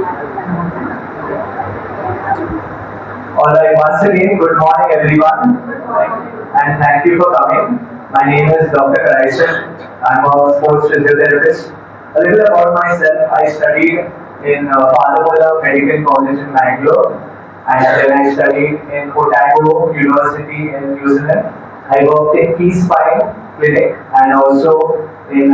Alright, once again, good morning everyone, and thank you for coming. My name is Dr.Kryson. I'm a sports physiotherapist. A little about myself: I studied in Palamola Medical College in Bangalore, and then I studied in Otago University in New Zealand. I worked in Key Spine Clinic and also in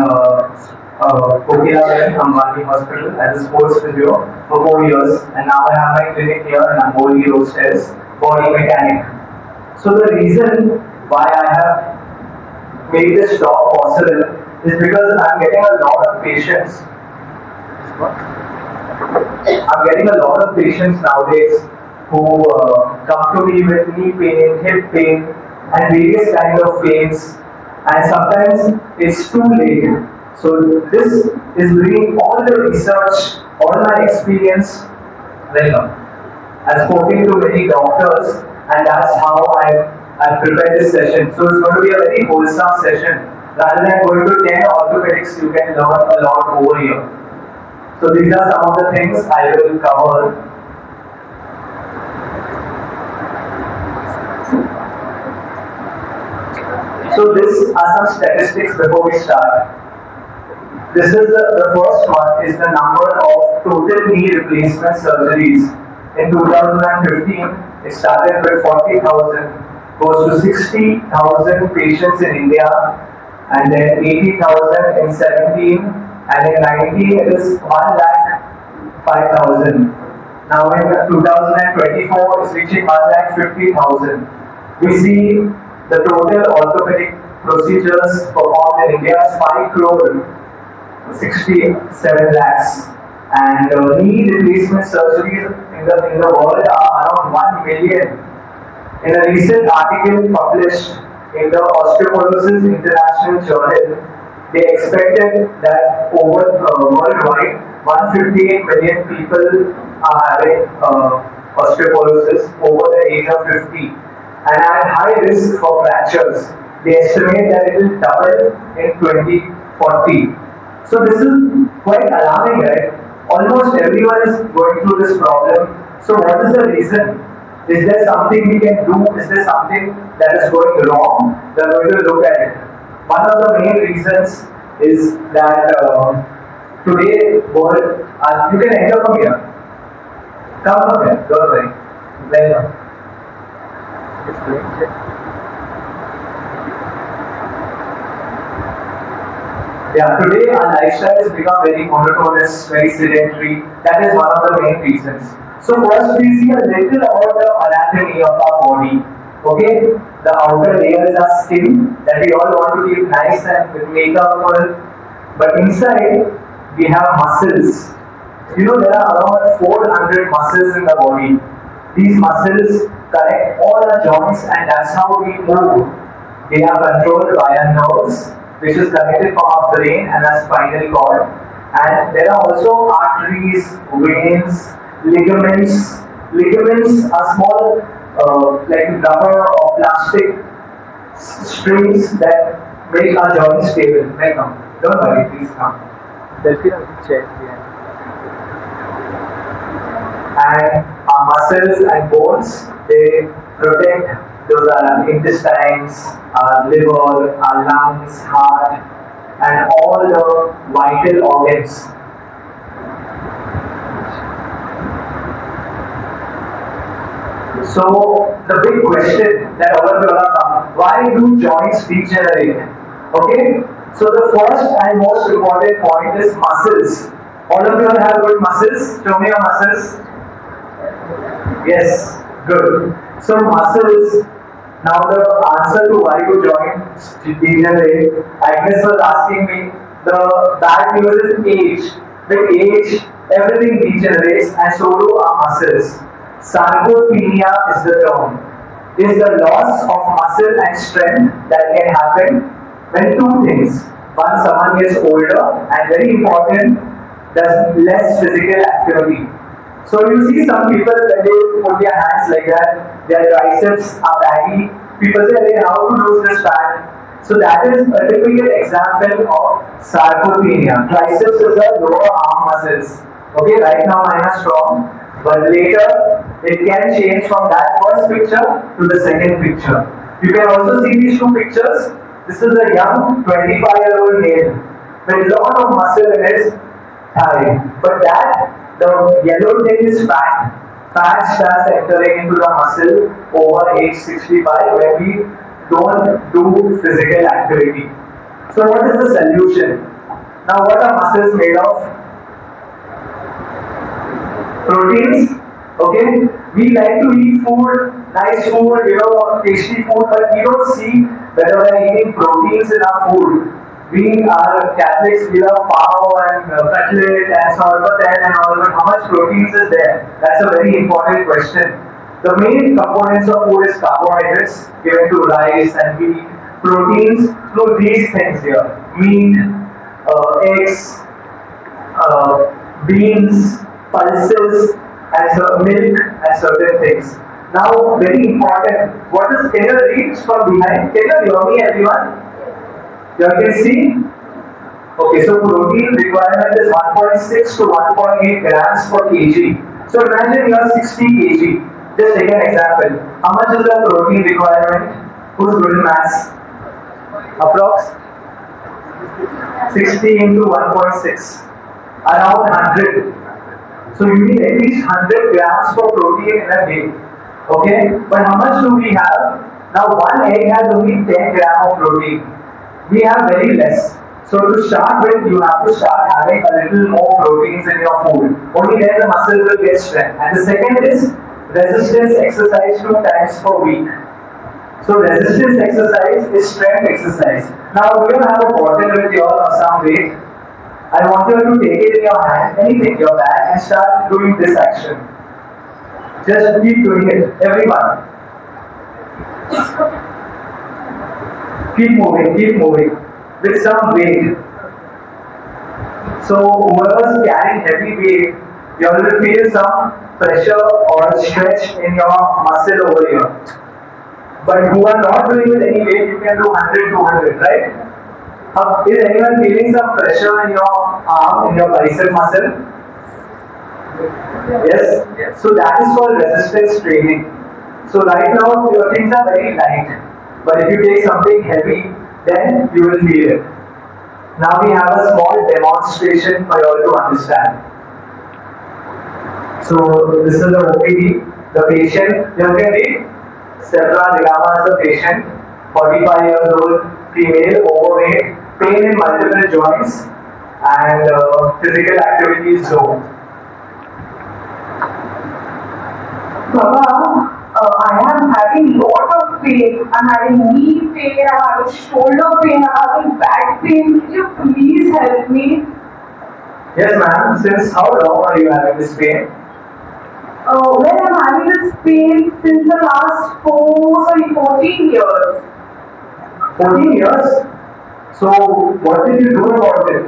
Kokila Amboli Hospital as a sports physio for 4 years, and now I have my clinic here in Amboli Roadstairs, body mechanic. So the reason why I have made this talk possible is because I'm getting a lot of patients. I'm getting a lot of patients nowadays who come to me with knee pain, hip pain, and various kinds of pains, and sometimes it's too late. So this is bringing all the research, all my experience. I've spoken to many doctors, and that's how I've prepared this session. So it's going to be a very wholesome session. Rather than going to 10 orthopedics, you can learn a lot over here. So these are some of the things I will cover. So these are some statistics before we start. This is the first one is the number of total knee replacement surgeries. In 2015, it started with 40,000, goes to 60,000 patients in India, and then 80,000 in 17, and in 19 it is 1,05,000. Now in 2024, it's reaching 1,50,000. We see the total orthopedic procedures performed in India is 5 crore 67 lakhs, and knee replacement surgeries in the world are around 1 million. In a recent article published in the Osteoporosis International Journal, they expected that worldwide 158 million people are having osteoporosis over the age of 50 and at high risk for fractures. They estimate that it will double in 2040. So this is quite alarming, right? Almost everyone is going through this problem. So what is the reason? Is there something we can do? Is there something that is going wrong? We are going to look at it. One of the main reasons is that today world, you can enter from here. Come from here, don't worry. Welcome. Yeah, today our lifestyle has become very monotonous, very sedentary. That is one of the main reasons. So first we see a little about the anatomy of our body. Okay, the outer layers are skin that we all want to keep nice and with makeup, but inside we have muscles. You know, there are around 400 muscles in the body. These muscles connect all our joints, and that's how we move. They are controlled by our nerves, which is connected from our brain and our spinal cord. And there are also arteries, veins, ligaments. Ligaments are small, like rubber or plastic strings that make our joints stable. Welcome. Don't worry, please come. And our muscles and bones, they protect. Those are our intestines, our liver, our lungs, heart, and all the vital organs. So the big question that all of you are asking, why do joints degenerate? Okay, so the first and most important point is muscles. All of you have good muscles. Show me your muscles. Yes, good. So muscles. Now the answer to why do joints degenerate, Agnes was asking me, the bad news is age. With age, everything degenerates and so do our muscles. Sarcopenia is the term. It is the loss of muscle and strength that can happen when two things. One, someone gets older, and very important, does less physical activity. So you see some people when they put their hands like that, their triceps are baggy. People say, hey, how to lose this fat? So that is a typical example of sarcopenia. Triceps is the lower arm muscles. Okay, right now mine are strong, but later it can change from that first picture to the second picture. You can also see these two pictures. This is a young 25-year-old male with a lot of muscle in his thigh, but the yellow thing is fat. Fat starts entering into the muscle over age 65 when we don't do physical activity. So what is the solution? Now what are muscles made of? Proteins. Okay, we like to eat food, nice food, tasty food, but we don't see whether we are eating proteins in our food. We are Catholics, we love pav and cutlet and sorbaten and all, but how much proteins is there? That's a very important question. The main components of food is carbohydrates given to rice and wheat, proteins through these things here: meat, eggs, beans, pulses, and milk and certain things. Now, very important. Can you read from behind? Can you hear me, everyone? You can see? Okay, so protein requirement is 1.6 to 1.8 grams per kg. So imagine you are 60 kg. Just take an example. How much is the protein requirement? Who's good in maths? Approx? 60 into 1.6. Around 100. So you need at least 100 grams for protein in a day. Okay? But how much do we have? Now one egg has only 10 grams of protein. We have very less. So to start with, you have to start having a little more proteins in your food. Only then the muscle will get strength. And the second is resistance exercise 2 times per week. So resistance exercise is strength exercise. Now you have a bottle with your or some weight. I want you to take it in your hand, anything, your bag, and start doing this action. Just keep doing it, everyone. Keep moving, with some weight. So whoever is carrying heavy weight, you will feel some pressure or stretch in your muscle over here. But who are not doing with any weight, you can do 100, 200, right? Is anyone feeling some pressure in your arm, in your bicep muscle? Yes? So that is called resistance training. So right now your things are very light. But if you take something heavy, then you will feel it. Now we have a small demonstration for you all to understand. So this is the OPD. The patient, you can read. Dr.Kryson D'Gama is the patient, 45 years old, female, overweight, pain in multiple joints, and physical activity is low. Baba, I am having lot of pain. I'm having knee pain, I'm having shoulder pain, I'm having back pain. Can you please help me? Yes, ma'am. Since how long are you having this pain? Well, I'm having this pain since the last 14 years. 14 years? So, what did you do about it?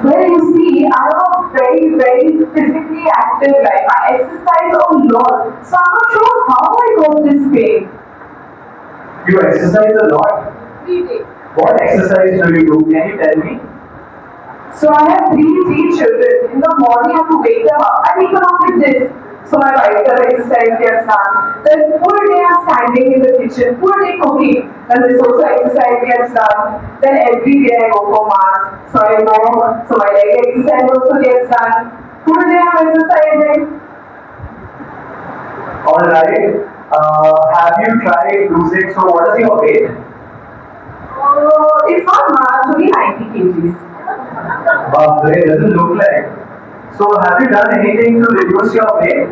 Well, you see, I have a very, very physically active life. I exercise a lot. So, I'm not sure how I got this pain. You exercise a lot? Really? What exercise do you do? Can you tell me? So, I have three children. In the morning, I have to wake them up. I wake them up with this. So, my bicep exercise gets done. Then, full day I'm standing in the kitchen, full day cooking. Then, this also exercise gets done. Then, every day I go for mass. So, I go, so my leg exercise also gets done. Full day I'm exercising. Alright. Have you tried losing? So, what is your weight? It's not much, only 90 kgs. Wow, it doesn't look like. So, have you done anything to reduce your weight?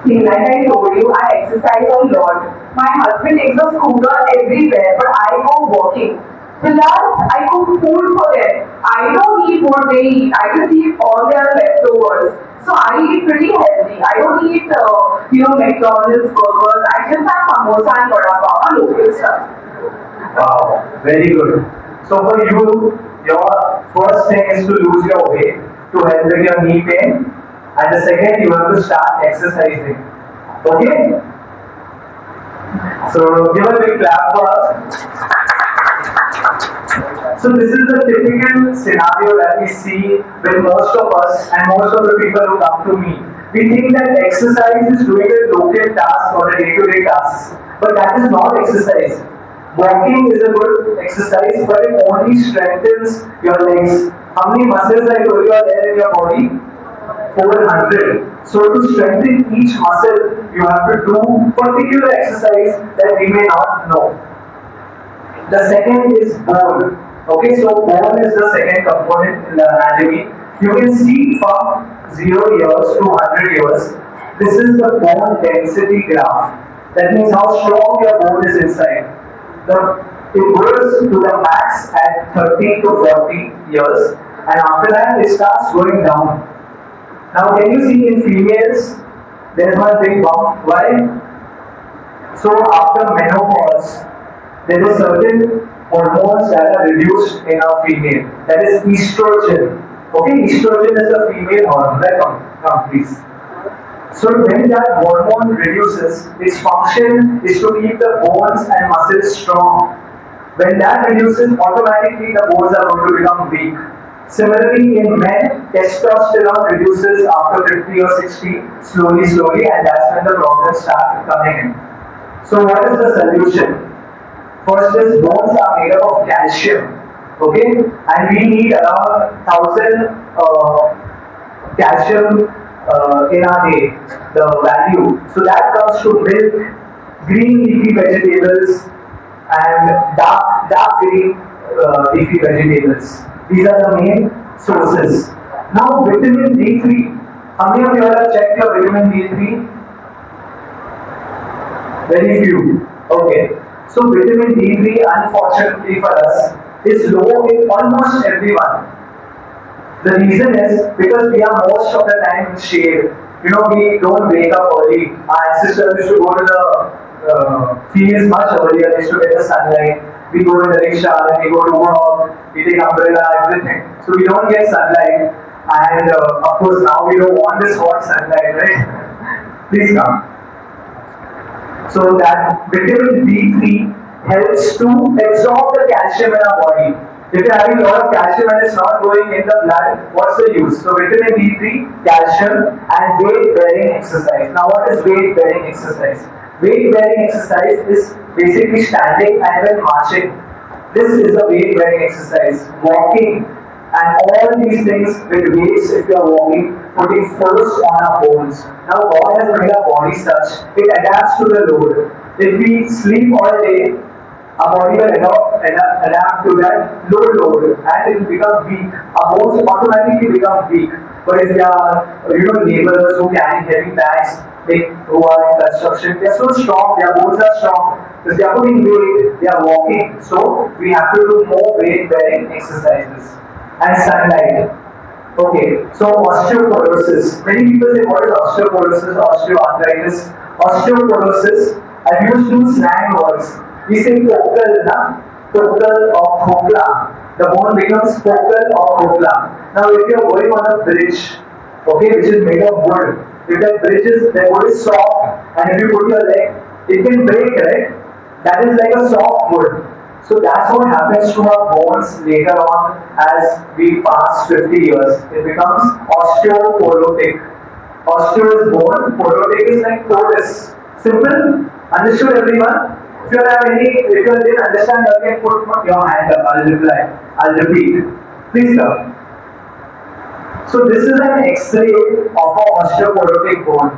See, like I told you, I exercise a lot. My husband takes a scooter everywhere, but I go walking. Plus, I cook food for them. I don't eat what they eat. I just eat all their leftovers. So I eat pretty healthy. I don't eat, McDonald's burgers. I just have samosa and vada pav, local stuff. Wow, very good. So for you, your first thing is to lose your weight to help with your knee pain, and the second you have to start exercising. Okay? So give a big clap for us. So this is the typical scenario that we see with most of us and most of the people who come to me. We think that exercise is doing a local task or a day-to-day task, but that is not exercise. Walking is a good exercise, but it only strengthens your legs. How many muscles I told you are there in your body? 400. So to strengthen each muscle, you have to do particular exercise that we may not know. The second is bone. Okay, so bone is the second component in the anatomy. You can see from 0 years to 100 years. This is the bone density graph. That means how strong your bone is inside. It goes to the max at 30 to 40 years, and after that it starts going down. Now, can you see in females, there is one big bump. Why? So after menopause, there is certain hormones that are reduced in a female. That is estrogen. Okay, estrogen is a female hormone. Come please. So when that hormone reduces, its function is to keep the bones and muscles strong. When that reduces, automatically the bones are going to become weak. Similarly, in men, testosterone reduces after 50 or 60, slowly, and that's when the problems start coming in. So what is the solution? First is bones are made up of calcium, okay? And we need around 1000 calcium in our day, the value. So that comes to milk, green leafy vegetables, and dark green leafy vegetables. These are the main sources. Now, vitamin D3. How many of you have checked your vitamin D3? Very few. Okay. So, vitamin D3, unfortunately for us, is low in almost everyone. The reason is because we are most of the time in shade. You know, we don't wake up early. Our ancestors used to go to the fields much earlier. They used to get the sunlight. We go in the rickshaw, then we go to work, we take umbrella, everything. So we don't get sunlight, and of course now we don't want this hot sunlight, right? Please come. So that vitamin D3 helps to absorb the calcium in our body. If you're having a lot of calcium and it's not going in the blood, what's the use? So vitamin D3, calcium, and weight-bearing exercise. Now what is weight-bearing exercise? Weight-bearing exercise is basically standing and then marching. This is the weight-bearing exercise. Walking and all these things with weights, if you are walking, putting force on our bones. Now God has made our body such, it adapts to the load. If we sleep all day, our body will adapt to that low load and it will become weak. Our bones automatically become weak. But if they are, laborers who carry heavy bags, who are in construction, they are so strong, their bones are strong. Because they are putting weight, they are walking. So we have to do more weight-bearing exercises. And sunlight. Okay, so osteoporosis. Many people say, what is osteoporosis, osteoarthritis? Osteoporosis, I've used two slang words. We say focal or khokla. The bone becomes focal or khokla. Now if you are going on a bridge, okay, which is made of wood, if the wood is soft, and if you put your leg, it can break, right? That is like a soft wood. So that's what happens to our bones later on as we pass 50 years. It becomes osteoporotic. Osteo is bone, porotic is like porous. Simple? Understood everyone? If you didn't understand, you can put your hand up. I'll reply. I'll repeat. Please come. So this is an X-ray of an osteoporotic bone.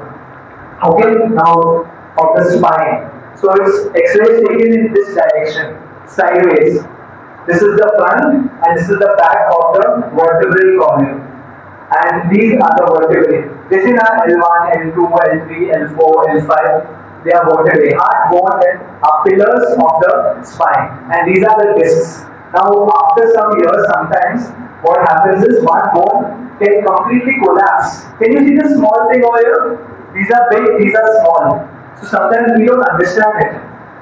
Okay, now of the spine. So its X-ray is taken in this direction, sideways. This is the front and this is the back of the vertebral column. And these are the vertebrae. This is our L1, L2, L3, L4, L5. They are vertebrae. Heart, bone, and are pillars of the spine. And these are the discs. Now, after some years, sometimes what happens is one bone can completely collapse. Can you see the small thing over here? These are big, these are small. So sometimes we don't understand it.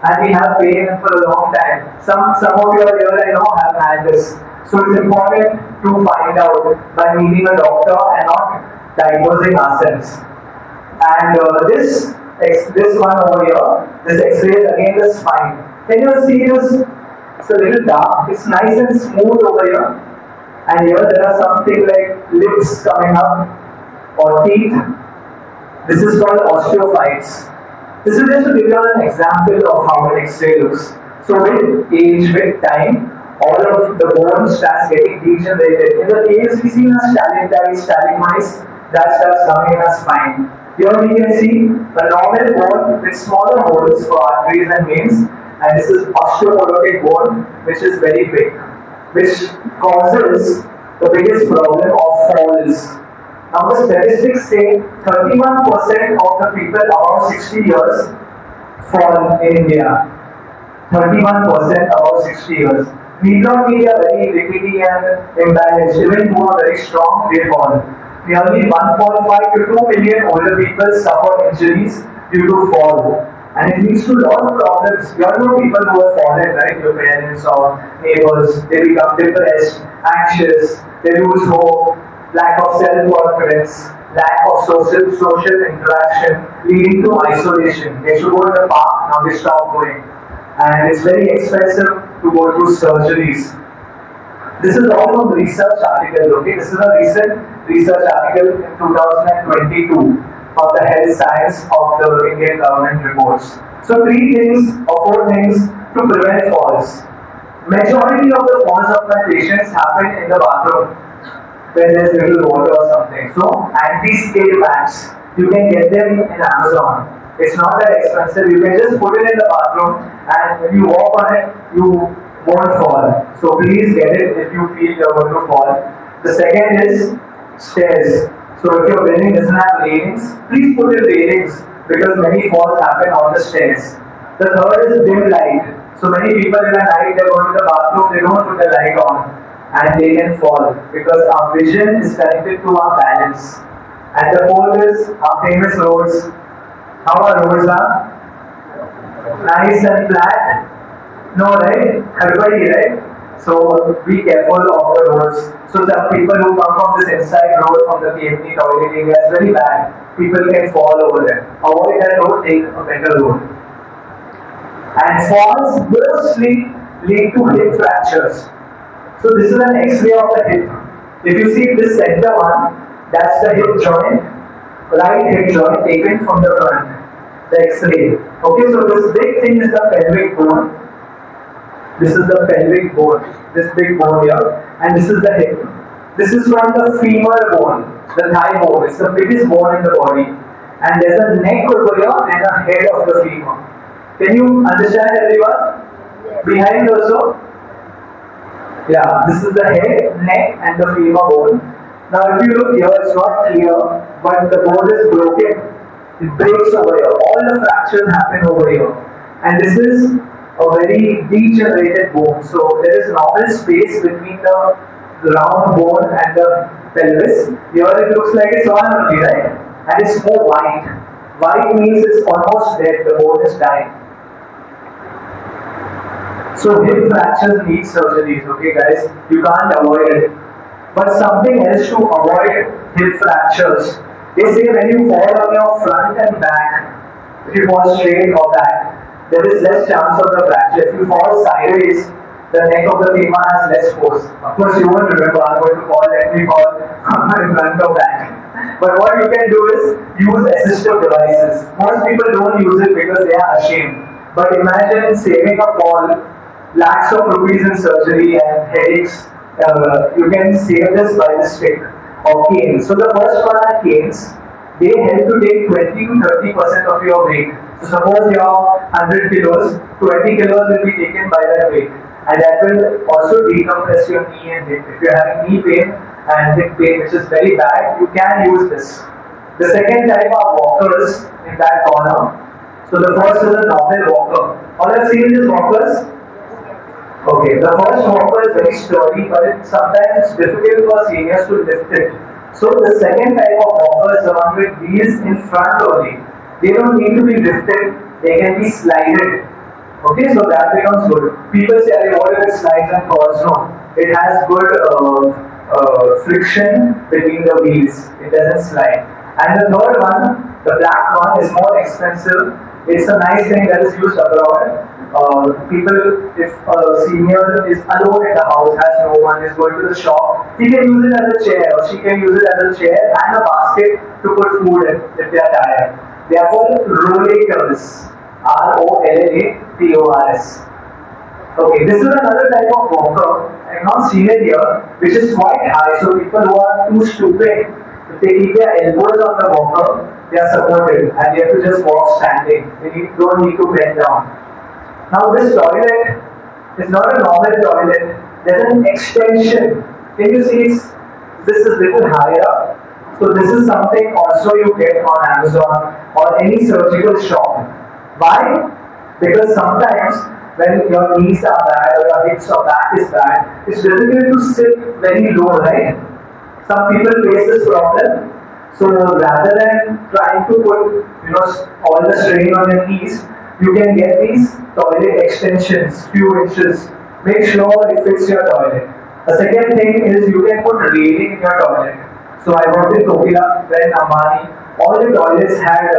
And we have pain for a long time. Some of you are here, I know, have had this. So it's important to find out by meeting a doctor and not diagnosing ourselves. And this one over here, this X-ray is again the spine. Can you see this It's a little dark. It's nice and smooth over here. And here there are something like lips coming up or teeth. This is called osteophytes. This is just to give you an example of how an X-ray looks. So with age, with time, all of the bone starts getting degenerated. In the case we see a stalactites, stalagmites, that starts coming in a spine. Here we can see a normal bone with smaller holes for arteries and veins, and this is osteoporotic bone, which is very big, which causes the biggest problem of falls. Now the statistics say 31% of the people above 60 years fall in India. 31% above 60 years. Need not be a very rickety and imbalanced. Even who are very strong, they fall. Nearly 1.5 to 2 million older people suffer injuries due to fall. And it leads to a lot of problems. You all know people who have fallen, right? Your parents or neighbors, they become depressed, anxious, they lose hope, lack of self-confidence, lack of social interaction, leading to isolation. They should go to the park, now they stop going. And it's very expensive to go through surgeries. This is all from research articles, okay? This is a recent research article in 2022 of the health science of the Indian government reports. So 3 things or 4 things to prevent falls. Majority of the falls of my patients happen in the bathroom when there's little water or something. So anti-skid mats, you can get them in Amazon. It's not that expensive. You can just put it in the bathroom, and when you walk on it, you won't fall. So please get it if you feel you're going to fall. The second is stairs. So if your building doesn't have railings, please put in railings because many falls happen on the stairs. The third is dim light. So many people in the night, they go to the bathroom, they don't put the light on and they can fall because our vision is connected to our balance. And the fourth is our famous roads. How our roads are? Nice and flat? No, right? Everybody, right? So be careful of the roads. So the people who come from this inside road from the PMT toilet area is very bad. People can fall over there. Avoid that road, take a better road. And falls mostly lead to hip fractures. So this is an X-ray of the hip. If you see this center one, that's the hip joint, right hip joint taken from the front, the X-ray. Okay, so this big thing is the pelvic bone. This is the pelvic bone, this big bone here, and this is the hip. This is from the femur bone, the thigh bone. It's the biggest bone in the body. And there's a neck over here and a head of the femur. Can you understand everyone? Behind also? Yeah, this is the head, neck and the femur bone. Now if you look here, it's not clear, but the bone is broken. It breaks over here. All the fractures happen over here. And this is a very degenerated bone. So there is normal space between the round bone and the pelvis. Here it looks like it's on only, right? And it's more white. White means it's almost dead, the bone is dying. So hip fractures need surgeries, okay guys? You can't avoid it. But something else to avoid hip fractures. They say when you fall on your front and back, if you fall straight or back, there is less chance of the fracture. If you fall sideways, the neck of the femur has less force. Of course, you won't remember, I'm going to fall, let me fall in front or back. But what you can do is use assistive devices. Most people don't use it because they are ashamed. But imagine saving a fall, lakhs of rupees in surgery and headaches. You can save this by the stick or cane. So the first one are canes. They help to take 20 to 30% of your weight. So suppose you are 100 kilos, 20 kilos will be taken by that weight. And that will also decompress your knee and hip. If you are having knee pain and hip pain, which is very bad, you can use this. The second type are walkers in that corner. So the first is a normal walker. All I've seen is walkers. Okay, the first walker is very sturdy, but sometimes it's difficult for seniors to lift it. So the second type of walker is the one with wheels in front only. They don't need to be lifted, they can be slided. Okay, so that becomes good. People say, what if it slides and falls? No, it has good friction between the wheels. It doesn't slide. And the third one, the black one, is more expensive. It's a nice thing that is used abroad. People, if a senior is alone in the house, has no one, is going to the shop, he can use it as a chair, or she can use it as a chair and a basket to put food in if they are tired. They are called rollators. ROLLATORS. Okay, this is another type of walker. I have not seen it here, which is quite high. So people who are too stupid, if they keep their elbows on the walker, they are supported and they have to just walk standing. They don't need to bend down. Now this toilet is not a normal toilet. There's an extension. Can you see this is little higher up? So this is something also you get on Amazon or any surgical shop. Why? Because sometimes when your knees are bad or your hips or back is bad, it's difficult to sit very low, right? Some people face this problem. So rather than trying to put all the strain on your knees, you can get these toilet extensions, few inches. Make sure it fits your toilet. The second thing is you can put railing in your toilet. So I worked in Tokila, then Amboli. All the toilets had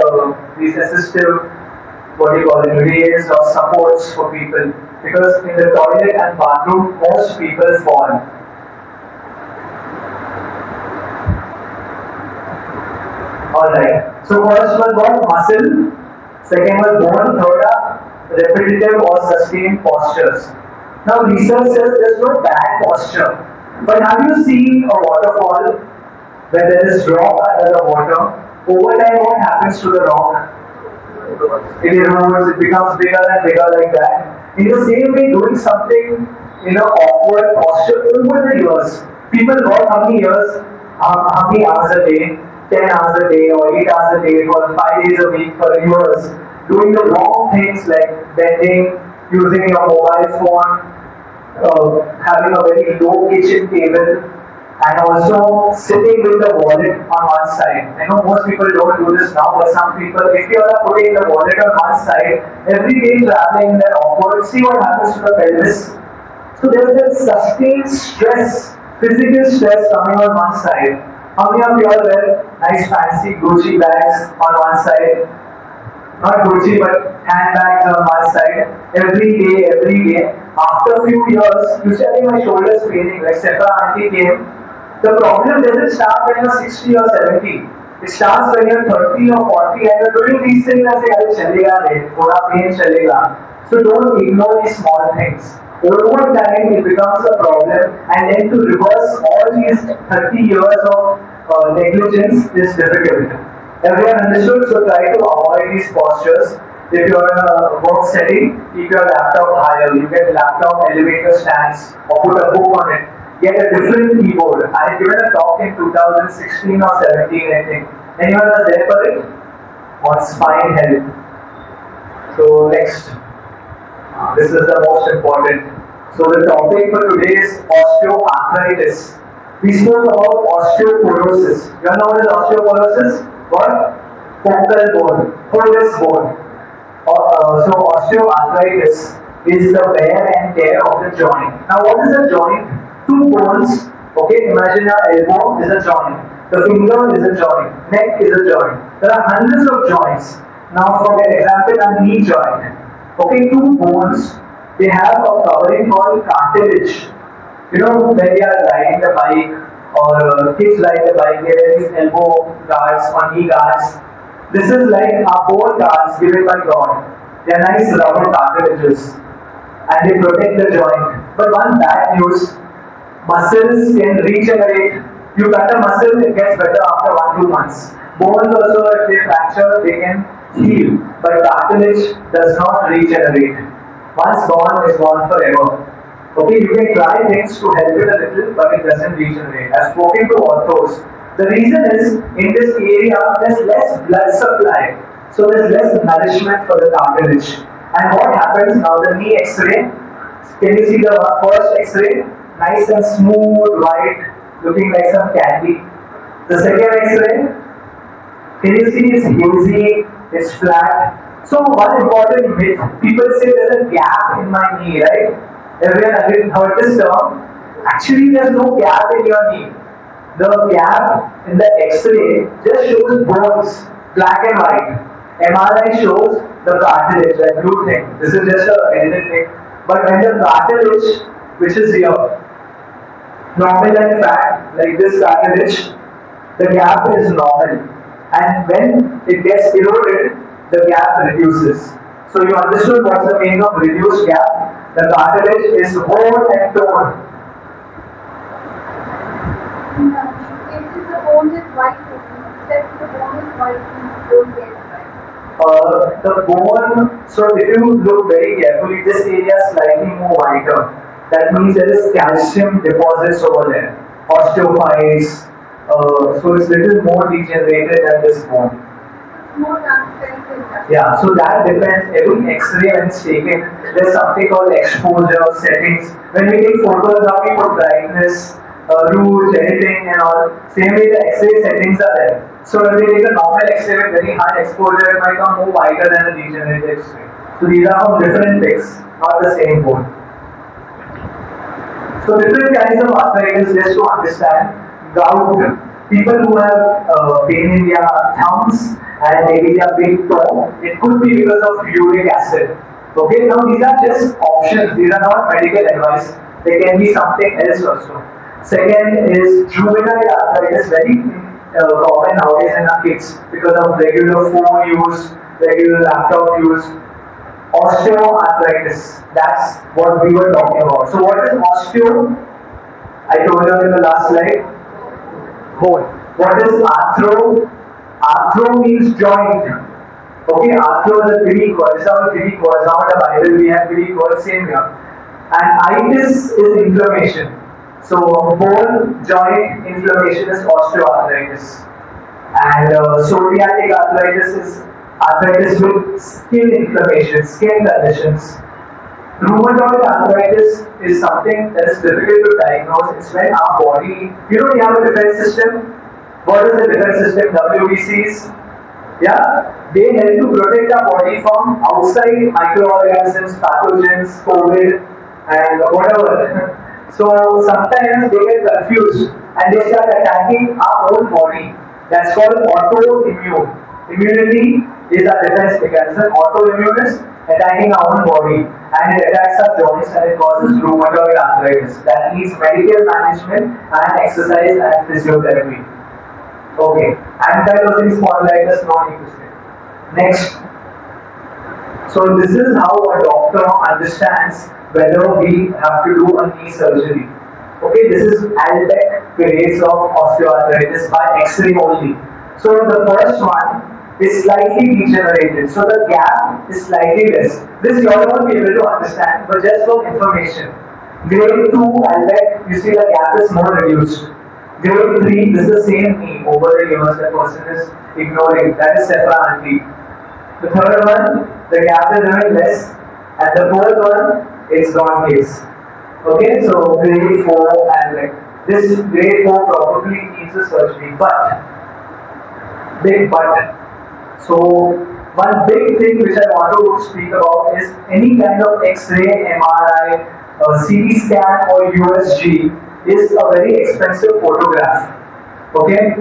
these assistive, rails or supports for people. Because in the toilet and bathroom, most people fall. Alright, so first was what? Muscle, second was bone, third are repetitive or sustained postures. Now research says there's no bad posture, but have you seen a waterfall where there is rock under the water? Over time what happens to the rock? It erodes, it becomes bigger and bigger like that. In the same way, doing something in an awkward posture over the years. People work how many years, how many hours a day? 10 hours a day or 8 hours a day for 5 days a week for years, doing the wrong things like bending, using your mobile phone, having a very low kitchen table, and also sitting with the wallet on one side. I know most people don't do this now, but some people, if you are putting the wallet on one side, every day traveling in that awkward, see what happens to the pelvis. So there's that sustained stress, physical stress coming on one side. How many of you all wear nice fancy Gucci bags on one side? Not Gucci, but handbags on one side. Every day. After a few years, you say, my shoulders paining. Like Sepa auntie came. The problem doesn't start when you're 60 or 70. It starts when you're 30 or 40 and you're doing these things and say, chalega re, thoda pain chalega. So don't ignore these small things. Over time, it becomes a problem, and then to reverse all these 30 years of negligence is difficult. Everyone understood, so try to avoid these postures. If you're in a work setting, keep your laptop higher. You get laptop elevator stands or put a book on it. Get a different keyboard. I had given a talk in 2016 or 17, I think. Anyone was there for it? On spine health. So next. This is the most important. So the topic for today is osteoarthritis. We spoke about osteoporosis. You know what is osteoporosis? What? Focal bone, wholeness bone. So osteoarthritis is the wear and tear of the joint. Now what is a joint? Two bones. Okay, imagine your elbow is a joint. The finger is a joint. Neck is a joint. There are hundreds of joints. Now for example, a knee joint. Okay, two bones, they have a covering called cartilage. You know, when they are riding the bike or kids ride the bike, they wear these elbow guards or knee guards. This is like our bone guards given by God. They are nice rubber cartilages and they protect the joint. But one bad news, muscles can regenerate. You cut a muscle, it gets better after 1-2 months. Bones also, if they fracture, they can heal, but cartilage does not regenerate. Once gone, is gone forever. Okay, you can try things to help it a little, but it doesn't regenerate. I've spoken to orthos. The reason is, in this area, there's less blood supply, so there's less nourishment for the cartilage. And what happens now? The knee X-ray. Can you see the first X-ray? Nice and smooth, white, looking like some candy. The second X-ray. Can you see it's hazy? It's flat. So one important myth, people say there's a gap in my knee, right? Everyone heard this term. Actually, there's no gap in your knee. The gap in the X-ray just shows bones, black and white. MRI shows the cartilage, that blue thing. This is just a edited thing. But when the cartilage, which is here, normal and fat, like this cartilage, the gap is normal. And when it gets eroded, the gap reduces. So you understood what's the meaning of reduced gap? The cartilage is whole and torn. If the bone is white, if the bone is white, you don't get it right. The bone, so if you look very carefully, this area is slightly more whiter. That means there is calcium deposits over there, osteophytes, so it's little more degenerated than this bone. It's more transparent. Yeah, so that depends. Every X-ray when it's taken, there's something called exposure settings. When we take photos, now we put brightness, rouge, editing, and all. Same way, the X-ray settings are there. So when we take a normal X-ray with very high exposure, it might come more whiter than a degenerate X-ray. So these are from different pics, not the same bone. So different kinds of arthritis, just to understand. Gout, people who have pain in their thumbs and maybe their big toe, it could be because of uric acid. Okay, now these are just options, these are not medical advice. There can be something else also. Second is juvenile arthritis, very common nowadays in our kids because of regular phone use, regular laptop use. Osteoarthritis, that's what we were talking about. So what is osteo? I told you in the last slide. Bone. What is arthro? Arthro means joint. Okay, arthro is a Greek word. It's not a Greek word. It's not a Bible. We have Greek words, same here. And itis is inflammation. So bone joint inflammation is osteoarthritis. And psoriatic arthritis is arthritis with skin inflammation, skin conditions. Rheumatoid arthritis is something that is difficult to diagnose. It's when our body, we have a defense system. What is the defense system? WBCs. Yeah, they help to protect our body from outside microorganisms, pathogens, COVID, and whatever. So sometimes they get confused and they start attacking our own body. That's called autoimmune. Immunity is a defense mechanism. Autoimmune is attacking our own body and it attacks our joints and it causes rheumatoid arthritis. That needs medical management and exercise and physiotherapy. Okay, ankylosing spondylitis not interested. Next. So this is how a doctor understands whether we have to do a knee surgery. Okay, this is Albrecht grades of osteoarthritis by X-ray only. So the first one is slightly degenerated. So the gap is slightly less. This you all won't be able to understand, but just for information. Grade 2 Albrecht, you see the gap is more reduced. Grade 3, this is the same knee over the years the person is ignoring. That is Sephra-Anti. The third one, the gap is even less. And the fourth one, it's gone case. Okay, so grade 4 Albrecht. This grade 4 probably needs a surgery, but big but. So one big thing which I want to speak about is any kind of X-ray, MRI, CT scan or USG is a very expensive photograph. Okay,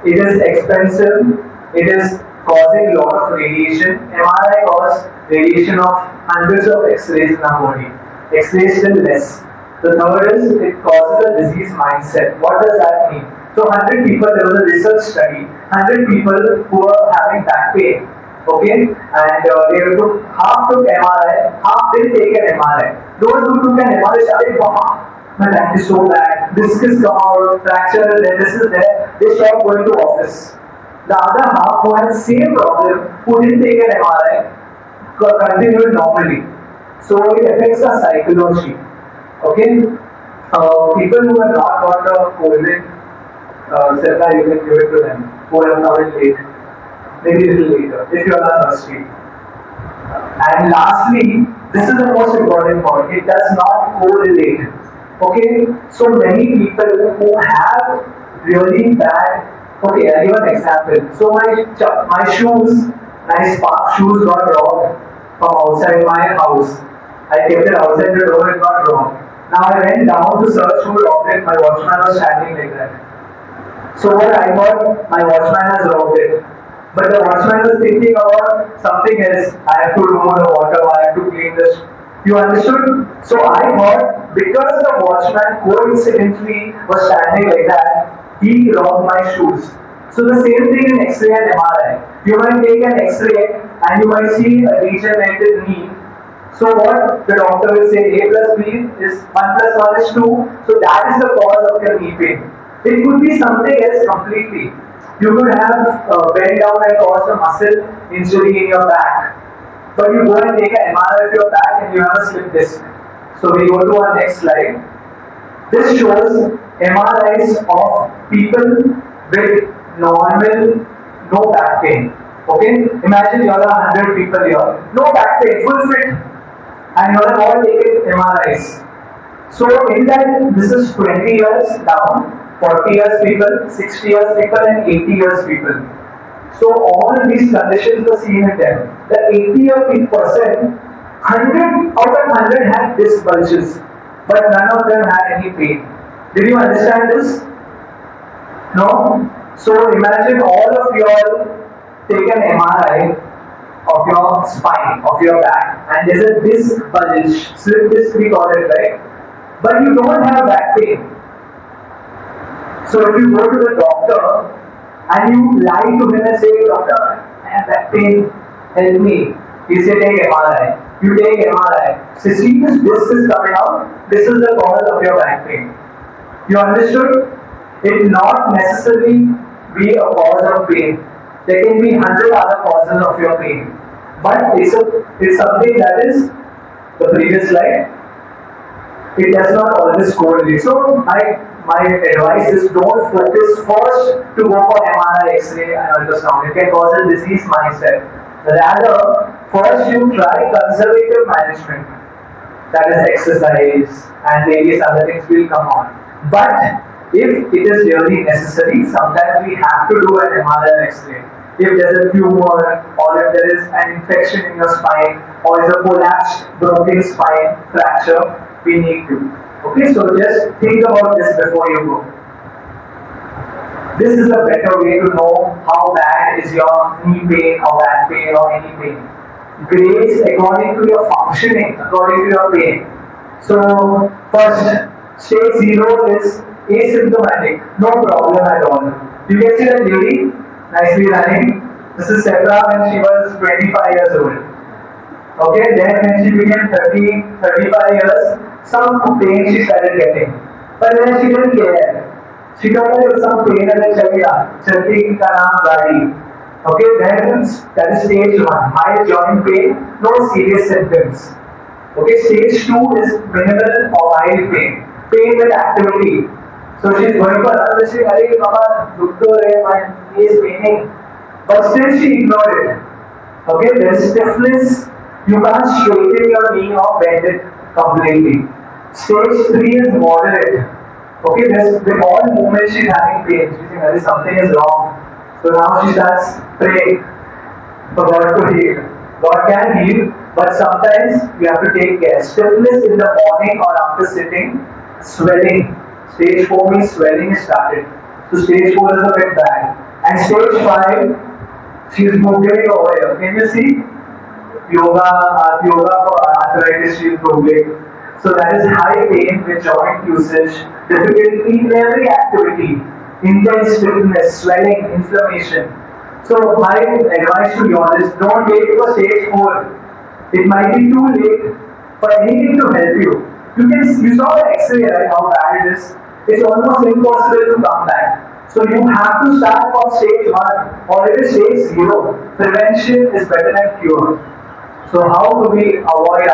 it is expensive. It is causing a lot of radiation. MRI causes radiation of hundreds of X-rays in our body. X-ray is still less. The third is it causes a disease mindset. What does that mean? So 100 people, there was a research study, 100 people who were having back pain, okay, and they took half took MRI, half didn't take an MRI. Those who took an MRI started, wow, my back is so bad, disc is come out, fracture is there, this is there, they stopped going to office. The other half who had the same problem, who didn't take an MRI, continued normally. So it affects our psychology, okay. People who have not got a COVID, Sephra, you can give it to them who have come in late, maybe a little later, if you are not thirsty. And lastly, this is the most important point, it does not correlate. Okay, so many people who have really bad, okay, I'll give an example. So my shoes, my Spark shoes got robbed from outside my house. I kept it outside the door, it got robbed. Now I went down to search who robbed it, my watchman was standing like that. So what I thought, my watchman has robbed it. But the watchman was thinking about something else. I have to remove the water, I have to clean this. You understood? So I thought because the watchman coincidentally was standing like that, he robbed my shoes. So the same thing in X-ray and MRI. You might take an X-ray and you might see a degenerated knee. So what the doctor will say, A plus B is 1 plus 1 is 2. So that is the cause of your knee pain. It could be something else completely. You could have bent down and caused a muscle injury in your back. But you go and take an MRI of your back and you have a slip disc. So we go to our next slide. This shows MRIs of people with normal, no back pain. Okay? Imagine you are 100 people here. No back pain, full fit. And you have all taken MRIs. So in that, this is 20 years down, 40 years people, 60 years people and 80 years people. So all these conditions were seen in them. The 80% 100 out of 100 had disc bulges, but none of them had any pain. Did you understand this? No? So imagine all of you all take an MRI of your spine, of your back, and there's a disc bulge, slip disc we call it, right? But you don't have back pain. So if you go to the doctor and you lie to him and say, doctor, I have back pain, help me. He say, take MRI. You take MRI. So see this disc is coming out, this is the cause of your back pain. You understood? It not necessarily be a cause of pain. There can be 100 other causes of your pain. But it's something that is the previous slide. It does not always correlate. So my advice is don't focus first to go for MRI, X-ray and ultrasound. It can cause a disease mindset. Rather, first you try conservative management. That is exercise and various other things will come on. But if it is really necessary, sometimes we have to do an MRI and X-ray. If there is a tumor, or if there is an infection in your spine, or is a collapsed, broken spine fracture, we need to. Okay, so just think about this before you go. This is a better way to know how bad is your knee pain, or back pain, or any pain. Grades according to your functioning, according to your pain. So, first, stage 0 is asymptomatic, no problem at all. You can see that lady nicely running. This is Sephra when she was 25 years old. Okay, then when she became 35 years, some pain she started getting. But then she didn't care. She thought there was some pain and then chalti ka naam gadi. Okay, then that is stage 1, mild joint pain, no serious symptoms. Okay, stage 2 is minimal or mild pain, pain with activity. So she's going for another, she says, Mama, my knee is paining. But still she ignored it. Okay, there's stiffness, you can't straighten your knee or bend it completely. Stage 3 is moderate. Okay, there's with all movements she's having pain. She's saying that something is wrong. So now she starts praying for God to heal. God can heal, but sometimes we have to take care. Stiffness in the morning or after sitting, swelling. Stage 4 means swelling is started. So stage 4 is a bit bad. And stage 5, she is moving over here. Can you see? Yoga for arthritis, she is moving. So that is high pain with joint usage, difficulty in every activity, intense stiffness, swelling, inflammation. So my advice to you all is don't wait for stage 4. It might be too late for anything to help you. You saw the X-ray, right? How bad it is. It's almost impossible to come back. So you have to start from stage 1 or it is stage 0. Prevention is better than cure. So how do we avoid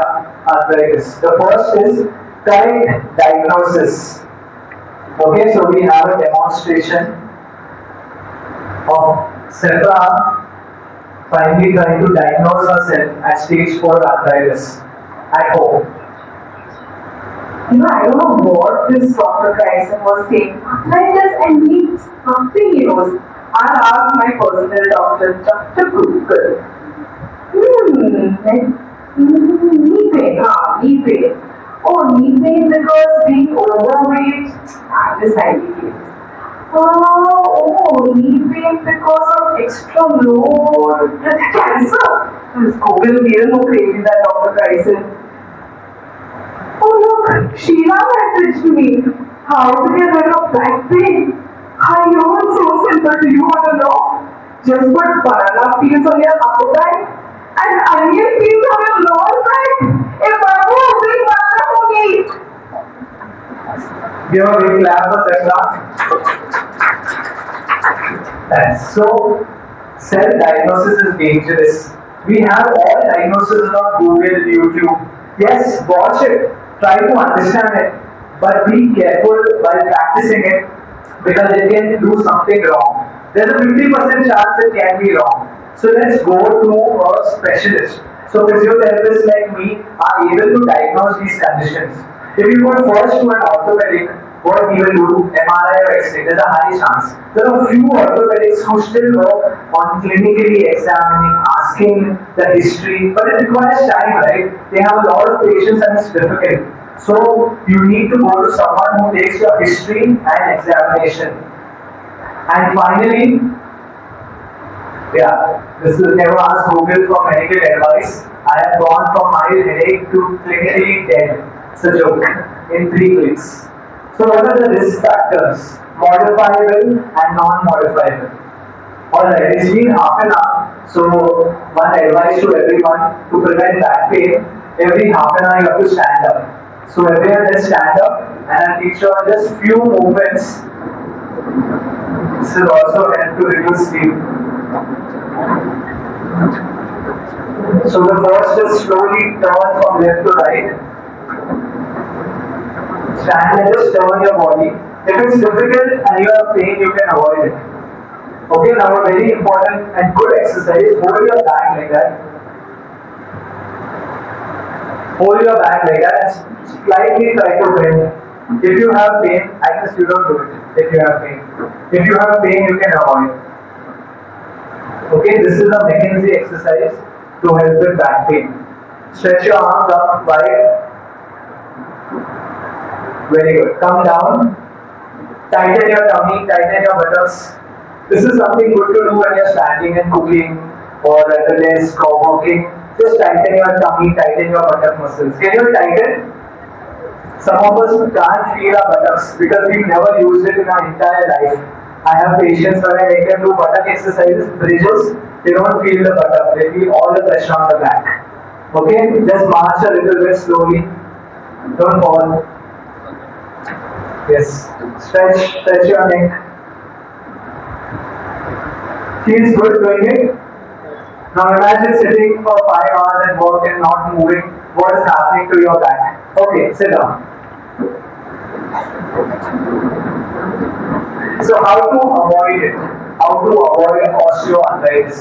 arthritis? The first is correct diagnosis. Okay, so we have a demonstration of Sephra finally trying to diagnose herself at stage 4 arthritis at home. I don't know what this Dr.Kryson was saying. Arthritis and knee pain. I asked my personal doctor, Dr. Google. Knee pain, knee pain. Oh, knee pain because being overweight, that is highly case. Oh, knee pain because of extra load. Cancer. This COVID is even more crazy than Dr. Kryson. Oh look, Sheila messaged me. How to get rid of back pain? I know it's so simple. Do you want to know? Just put banana peels on your upper back and onion peels on your lower back. If I was big banana for me. Give a big clap for that. And so, self-diagnosis is dangerous. We have all diagnoses on Google, YouTube. Yes, watch it, try to understand it, but be careful while practicing it because it can do something wrong. There's a 50% chance it can be wrong. So let's go to a specialist. So physiotherapists like me are able to diagnose these conditions. If you go first to an orthopedic, what we will do, MRI or Xray, there's a high chance. There are few orthopedics who still work on clinically examining, asking the history, but it requires time, right? They have a lot of patients and it's difficult. So you need to go to someone who takes your history and examination. And finally, this will never ask Google for medical advice. I have gone from mild headache to clinically dead. It's a joke in 3 clicks. So what are the risk factors? Modifiable and non-modifiable. Alright, it's been half an hour. So one advice to everyone to prevent back pain, every half an hour you have to stand up. So everyone just stand up and I'll teach you just few movements. This will also help to reduce sleep. So the first is slowly turn from left to right. Stand and just turn your body. If it's difficult and you have pain, you can avoid it. Okay, now a very important and good exercise, hold your back like that. Hold your back like that and slightly try to bend. If you have pain, I guess you don't do it if you have pain. If you have pain, you can avoid. Okay, this is a McKenzie exercise to help with back pain. Stretch your arms up wide. Very good. Come down. Tighten your tummy, tighten your buttocks. This is something good to do when you're standing and cooking or at the desk or working. Just tighten your tummy, tighten your buttock muscles. Can you tighten? Some of us can't feel our buttocks because we've never used it in our entire life. I have patients when I make them do buttock exercises, bridges, they don't feel the buttock, they feel all the pressure on the back. Okay, just march a little bit slowly. Don't fall. Yes, stretch your neck. Feels good doing it? Now imagine sitting for 5 hours and work and not moving. What is happening to your back? Okay, sit down. So how to avoid it? How to avoid osteoarthritis?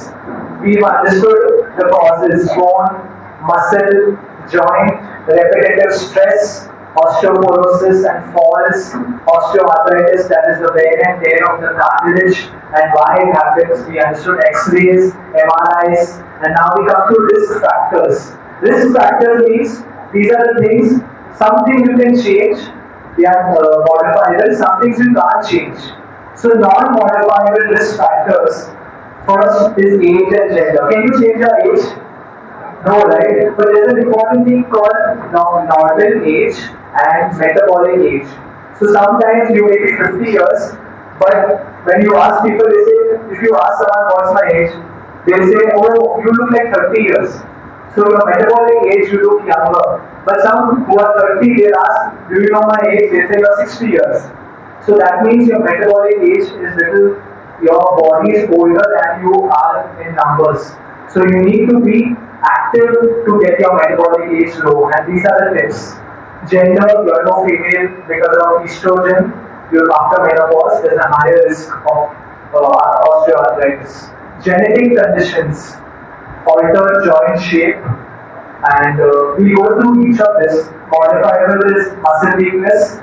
We've understood the causes: bone, muscle, joint, repetitive stress, osteoporosis and falls, osteoarthritis, that is the wear and tear of the cartilage, and why it happens. We understood X-rays, MRIs, and now we come to risk factors. Risk factors means these are the things, something you can change, they are modifiable, some things you can't change. So non-modifiable risk factors, first is age and gender. Can you change your age? No, right? But there's an important thing called normal age and metabolic age. So sometimes you may be 50 years, but when you ask people, they say, if you ask someone what's my age, they'll say, oh, you look like 30 years. So your metabolic age, you look younger. But some who are 30, they'll ask, do you know my age? They say you're 60 years. So that means your metabolic age is little, your body is older than you are in numbers. So you need to be active to get your metabolic age low, and these are the tips. Gender, you're no female because of estrogen, you're after menopause, there's a higher risk of osteoarthritis. Genetic conditions, altered joint shape, and we go through each of this. Modifiable is muscle weakness,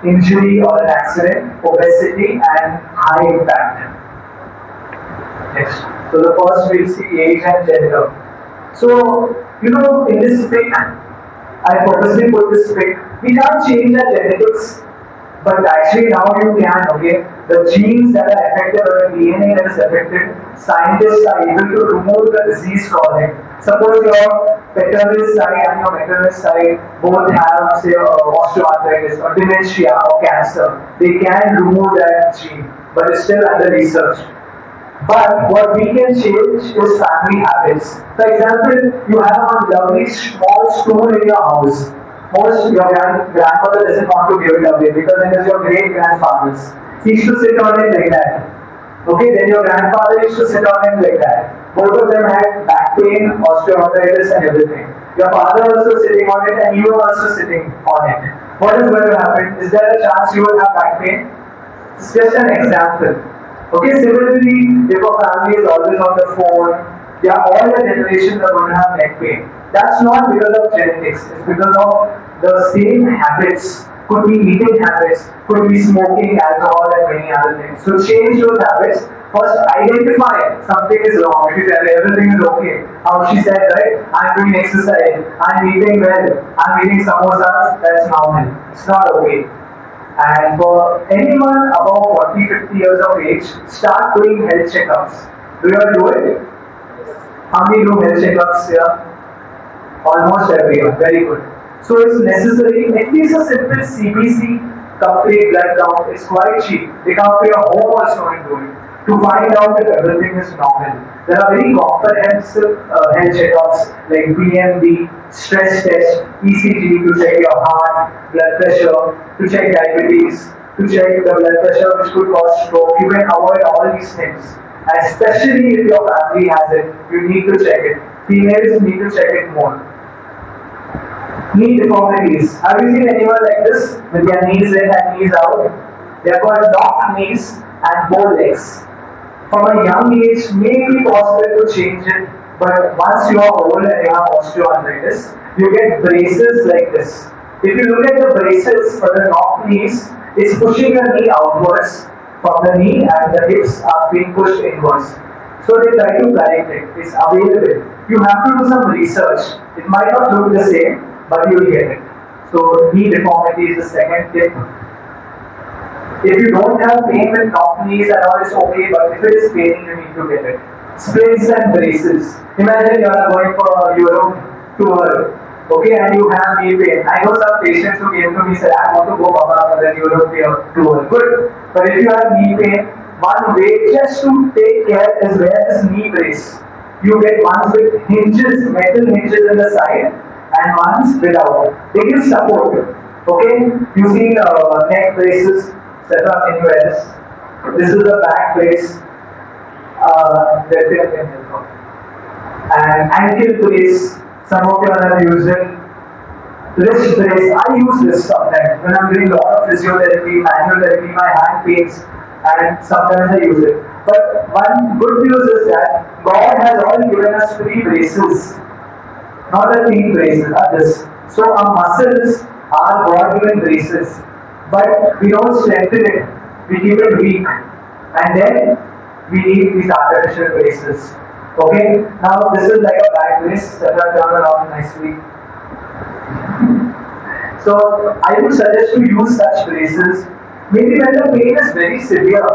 injury or an accident, obesity, and high impact. Next. So the first we'll see age and gender. So, in this pic, I purposely put this pic. We can't change the genetics. But actually now you can, okay? The genes that are affected or the DNA that is affected, scientists are able to remove the disease causing. Suppose your paternal side and your maternal side both have, say, osteoarthritis or dementia or cancer. They can remove that gene, but it's still under research. But what we can change is family habits. For example, you have a lovely small stool in your house. Most your grandmother doesn't want to give it away because it is your great grandfather's. He used to sit on it like that. Okay, then your grandfather used to sit on it like that. Both of them had back pain, osteoarthritis, and everything. Your father also sitting on it, and you are also sitting on it. What is going to happen? Is there a chance you will have back pain? It's just an example. Okay, similarly, if a family is always on the phone, yeah, all the generations are going to have neck pain. That's not because of genetics, it's because of the same habits. Could be eating habits, could be smoking, alcohol, and many other things. So change those habits. First, identify something is wrong. If you tell everything is okay, how she said, right? I'm doing exercise, I'm eating well, I'm eating samosas, that's normal. It's not okay. And for anyone above 40-50 years of age, start doing health checkups. Do you all do it? How many do health checkups here? Almost everyone. Very good. So it's necessary, at least a simple CBC, complete blood count, is quite cheap. They come to your home also and do it, to find out if everything is normal. There are very comprehensive health checkups like BMD, stress test, ECG to check your heart, blood pressure, to check diabetes, to check the blood pressure which could cause stroke. You can avoid all these things. And especially if your family has it, you need to check it. Females need to check it more. Knee deformities. Have you seen anyone like this with their knees in and knees out? They are called knock knees and bow legs. From a young age, may be possible to change it, but once you are old and you have osteoarthritis, you get braces like this. If you look at the braces for the knock knees, it's pushing the knee outwards from the knee and the hips are being pushed inwards. So they try to correct it. It's available. You have to do some research. It might not look the same, but you will get it. So knee deformity is the second tip. If you don't have pain with knock knees and all, it's okay, but if it is paining, you need to get it. Splints and braces. Imagine you are going for a Europe tour, okay, and you have knee pain. I know some patients who came to me and said, I want to go Baba for the Europe tour. Good. But if you have knee pain, one way just to take care is wear this knee brace. You get ones with hinges, metal hinges in the side, and ones without. They give support. Okay? Using neck braces set up in US. This is the back brace that they can help. And ankle brace, some of you are using. Wrist brace, I use this sometimes when I'm doing a lot of physiotherapy, manual therapy, my hand pains, and sometimes I use it. But one good news is that God has all given us free braces. Not a clean braces, others. So our muscles are God-given braces, but we don't strengthen it. We keep it weak, and then we need these artificial braces. Okay. Now this is like a back brace that I turn around nicely. So I would suggest to use such braces. Maybe when the pain is very severe,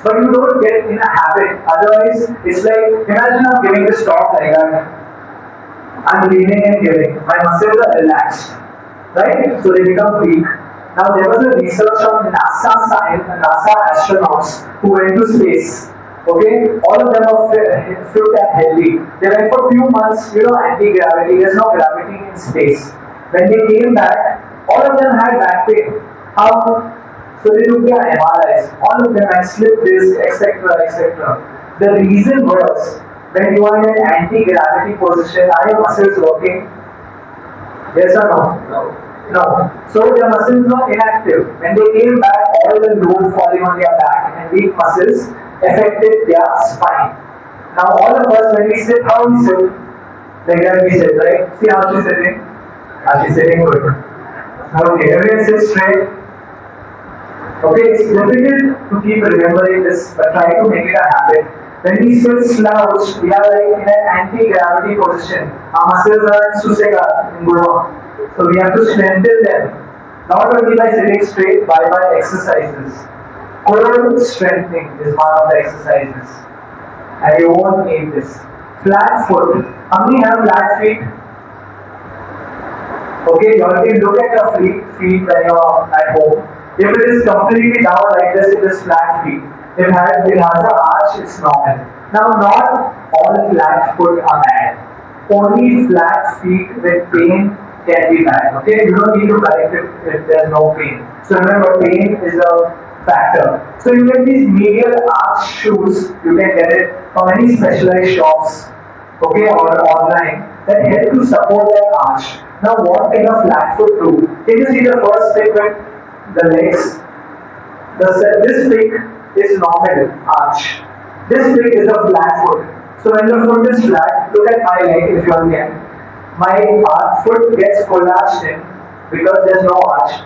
but you don't get in a habit. Otherwise, it's like imagine I'm giving this talk like that. I'm leaning and giving. My muscles are relaxed, right? So they become weak. Now there was a research on NASA astronauts who went to space. Okay, all of them are fit and healthy. They went for a few months, anti-gravity. There's no gravity in space. When they came back, all of them had back pain. How? So they took their MRIs. All of them had slip disc, etc., etc. The reason was, when you are in an anti-gravity position, are your muscles working? Yes or no? No. So the muscles were inactive. When they came back, all the load falling on their back and weak muscles affected their spine. Now all of us, when we sit, how we sit? Like that we sit, right? See how she's sitting? She's sitting good. Okay, everyone sit straight. Okay, it's difficult to keep remembering this, but try to make it a habit. When we sit slouched, we are like in an anti-gravity position. Our muscles are in susega, in Goa. So we have to strengthen them. Not only by sitting straight, but by exercises. Core strengthening is one of the exercises. And you won't need this. Flat foot. How many have flat feet? Okay, you already look at your feet when you're at home. If it is completely down like this, it is flat feet. If it has an arch, it's normal. Now, not all flat foot are bad. Only flat feet with pain can be bad. Okay, you don't need to correct it if there's no pain. So remember, pain is a factor. So you get these medial arch shoes. You can get it from any specialized shops, okay, or online, that help to support that arch. Now, what can a flat foot do? Can you see the first pick with the legs? This pick is normal arch. This pick is a flat foot. So when the foot is flat, look at my leg if you are there. My foot gets collapsed in because there's no arch.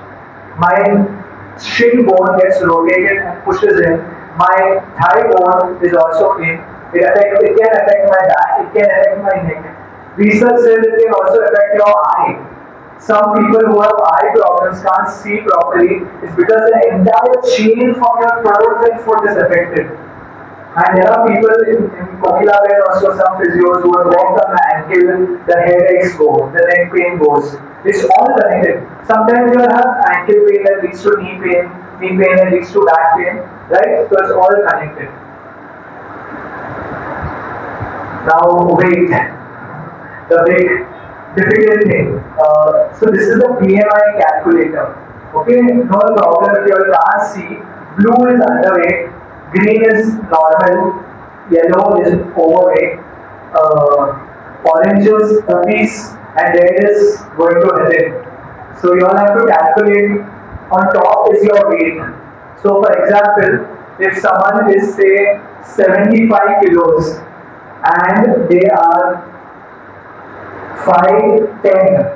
My shin bone gets rotated and pushes in. My thigh bone is also in. It can affect my back, it can affect my neck. Research says it can also affect your eye. Some people who have eye problems can't see properly. It's because the entire chain from your toes and foot is affected. And there are people in Kokila and also some physios who have walked on the ankle, the headaches go, the neck pain goes. It's all connected. Sometimes you have ankle pain that leads to knee pain that leads to back pain, right? So it's all connected. Now weight, the big difficult thing. So this is the BMI calculator. Okay, no problem if you can't see. Blue is underweight, green is normal, yellow is overweight, orange is obese, and red is going to heaven. So you all have to calculate. On top is your weight. So for example, if someone is say 75 kilos and they are 5'10"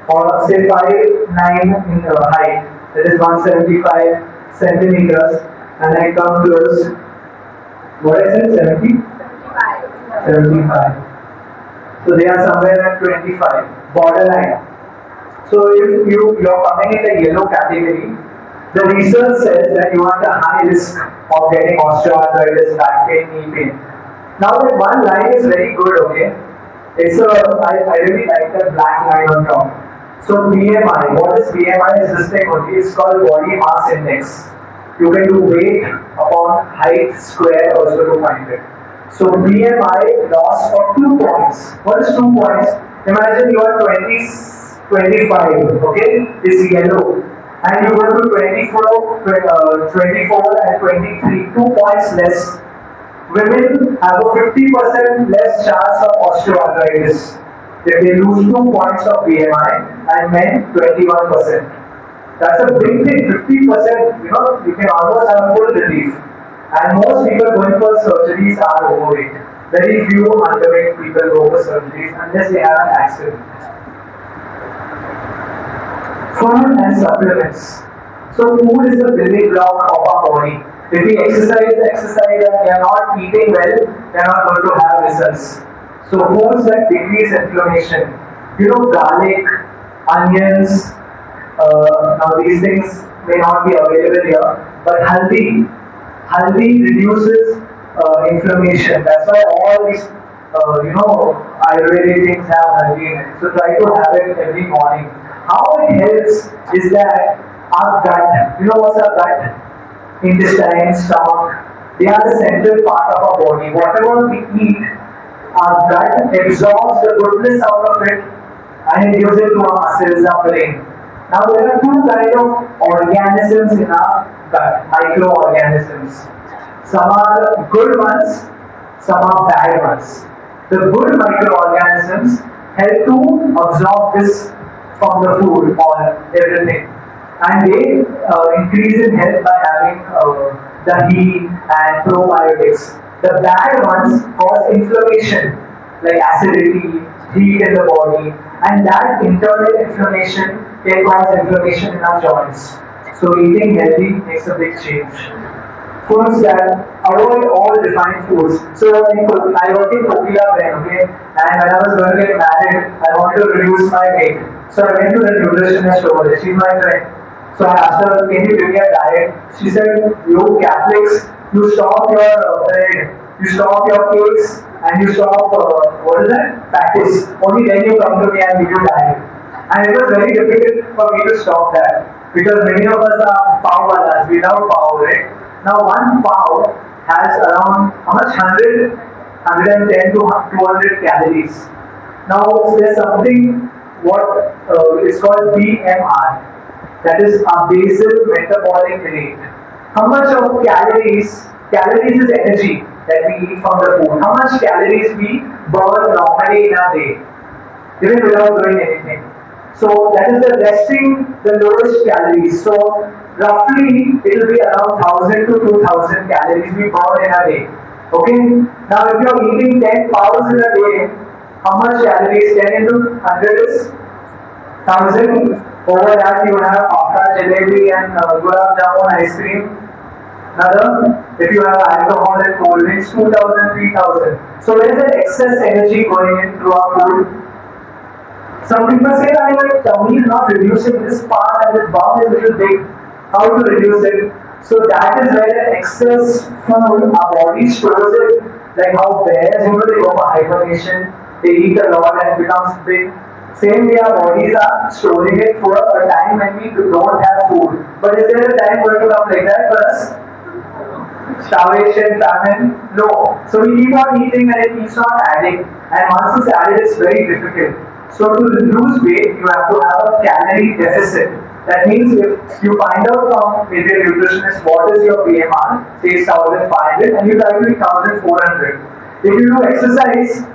or say 5'9" in height, that is 175 centimeters, and I come close. What I said, 70? 75. So they are somewhere at 25, borderline. So if you're coming in the yellow category, the research says that you are at a high risk of getting osteoarthritis, back pain, knee pain. Now that one line is very good, okay? I really like that black line on top. So BMI, what is BMI? Is this thing only? It's called body mass index. You can do weight upon height square also to find it. So BMI loss of 2 points. What is 2 points? Imagine you are 25, okay? It's yellow. And you go to 24 and 23, 2 points less. Women have a 50% less chance of osteoarthritis if they lose 2 points of BMI, and men 21%. That's a big thing. 50%, you can almost have full relief. And most people going for surgeries are overweight. Very few underweight people go for surgeries unless they have an accident. Food and supplements. So food is the building block of our body. If we exercise and we are not eating well, we are not going to have results. So foods that decrease inflammation. Garlic, onions. Now these things may not be available here, but haldi reduces inflammation. That's why all these Ayurvedic things have haldi in it. So try to have it every morning. How it helps is that our gut, what's our gut? Intestine, stomach, they are the central part of our body. Whatever we eat, our gut absorbs the goodness out of it and it gives it to our muscles, our brain. Now there are 2 kinds of organisms in our gut, microorganisms. Some are good ones, some are bad ones. The good microorganisms help to absorb this from the food or everything. And they increase in health by having the heat and probiotics. The bad ones cause inflammation, like acidity, heat in the body, and that internal inflammation can cause inflammation in our joints. So eating healthy makes a big change. Foods that avoid all refined foods. So I work in Kokila then, okay? And when I was going to get married, I wanted to reduce my weight. So I went to the nutritionist over there. She's my friend. So I asked her, can you give me a diet? She said, you Catholics, you stop your bread, you stop your cakes, and you stop, what is that? Patties. Only then you come to me and give you diet. And it was very difficult for me to stop that. Because many of us are pav walas, without pav, right? Now one pav has around, how much? 110 to 200 calories. Now there's something, what is called BMR. That is a basal metabolic rate. How much of calories is energy that we eat from the food. How much calories we burn normally in a day, even without doing anything. So that is the resting, the lowest calories. So roughly it will be around 1000 to 2000 calories we burn in a day. Okay? Now if you are eating 10 pounds in a day, how much calories? 10 into 100 is 1000. Over that you have pasta, jalebi and gulab jamun ice cream. Another, if you have alcohol and cold drinks, 2000, 3000. So where is the excess energy going in through our food? Some people say that my tummy is not reducing this part and this bum is a little big. How to reduce it? So that is where the excess food our body stores it. Like how bears, they go for hibernation, they eat a lot and it becomes big. Same way our bodies are storing it for a time when we don't have food. But is there a time going to come like that for us? Starvation, famine? No. So we keep on eating and it keeps on adding. And once it's added, it's very difficult. So to lose weight, you have to have a calorie deficit. That means if you find out from maybe a nutritionist what is your BMR, say 1500 and you try to be 1400. If you do exercise,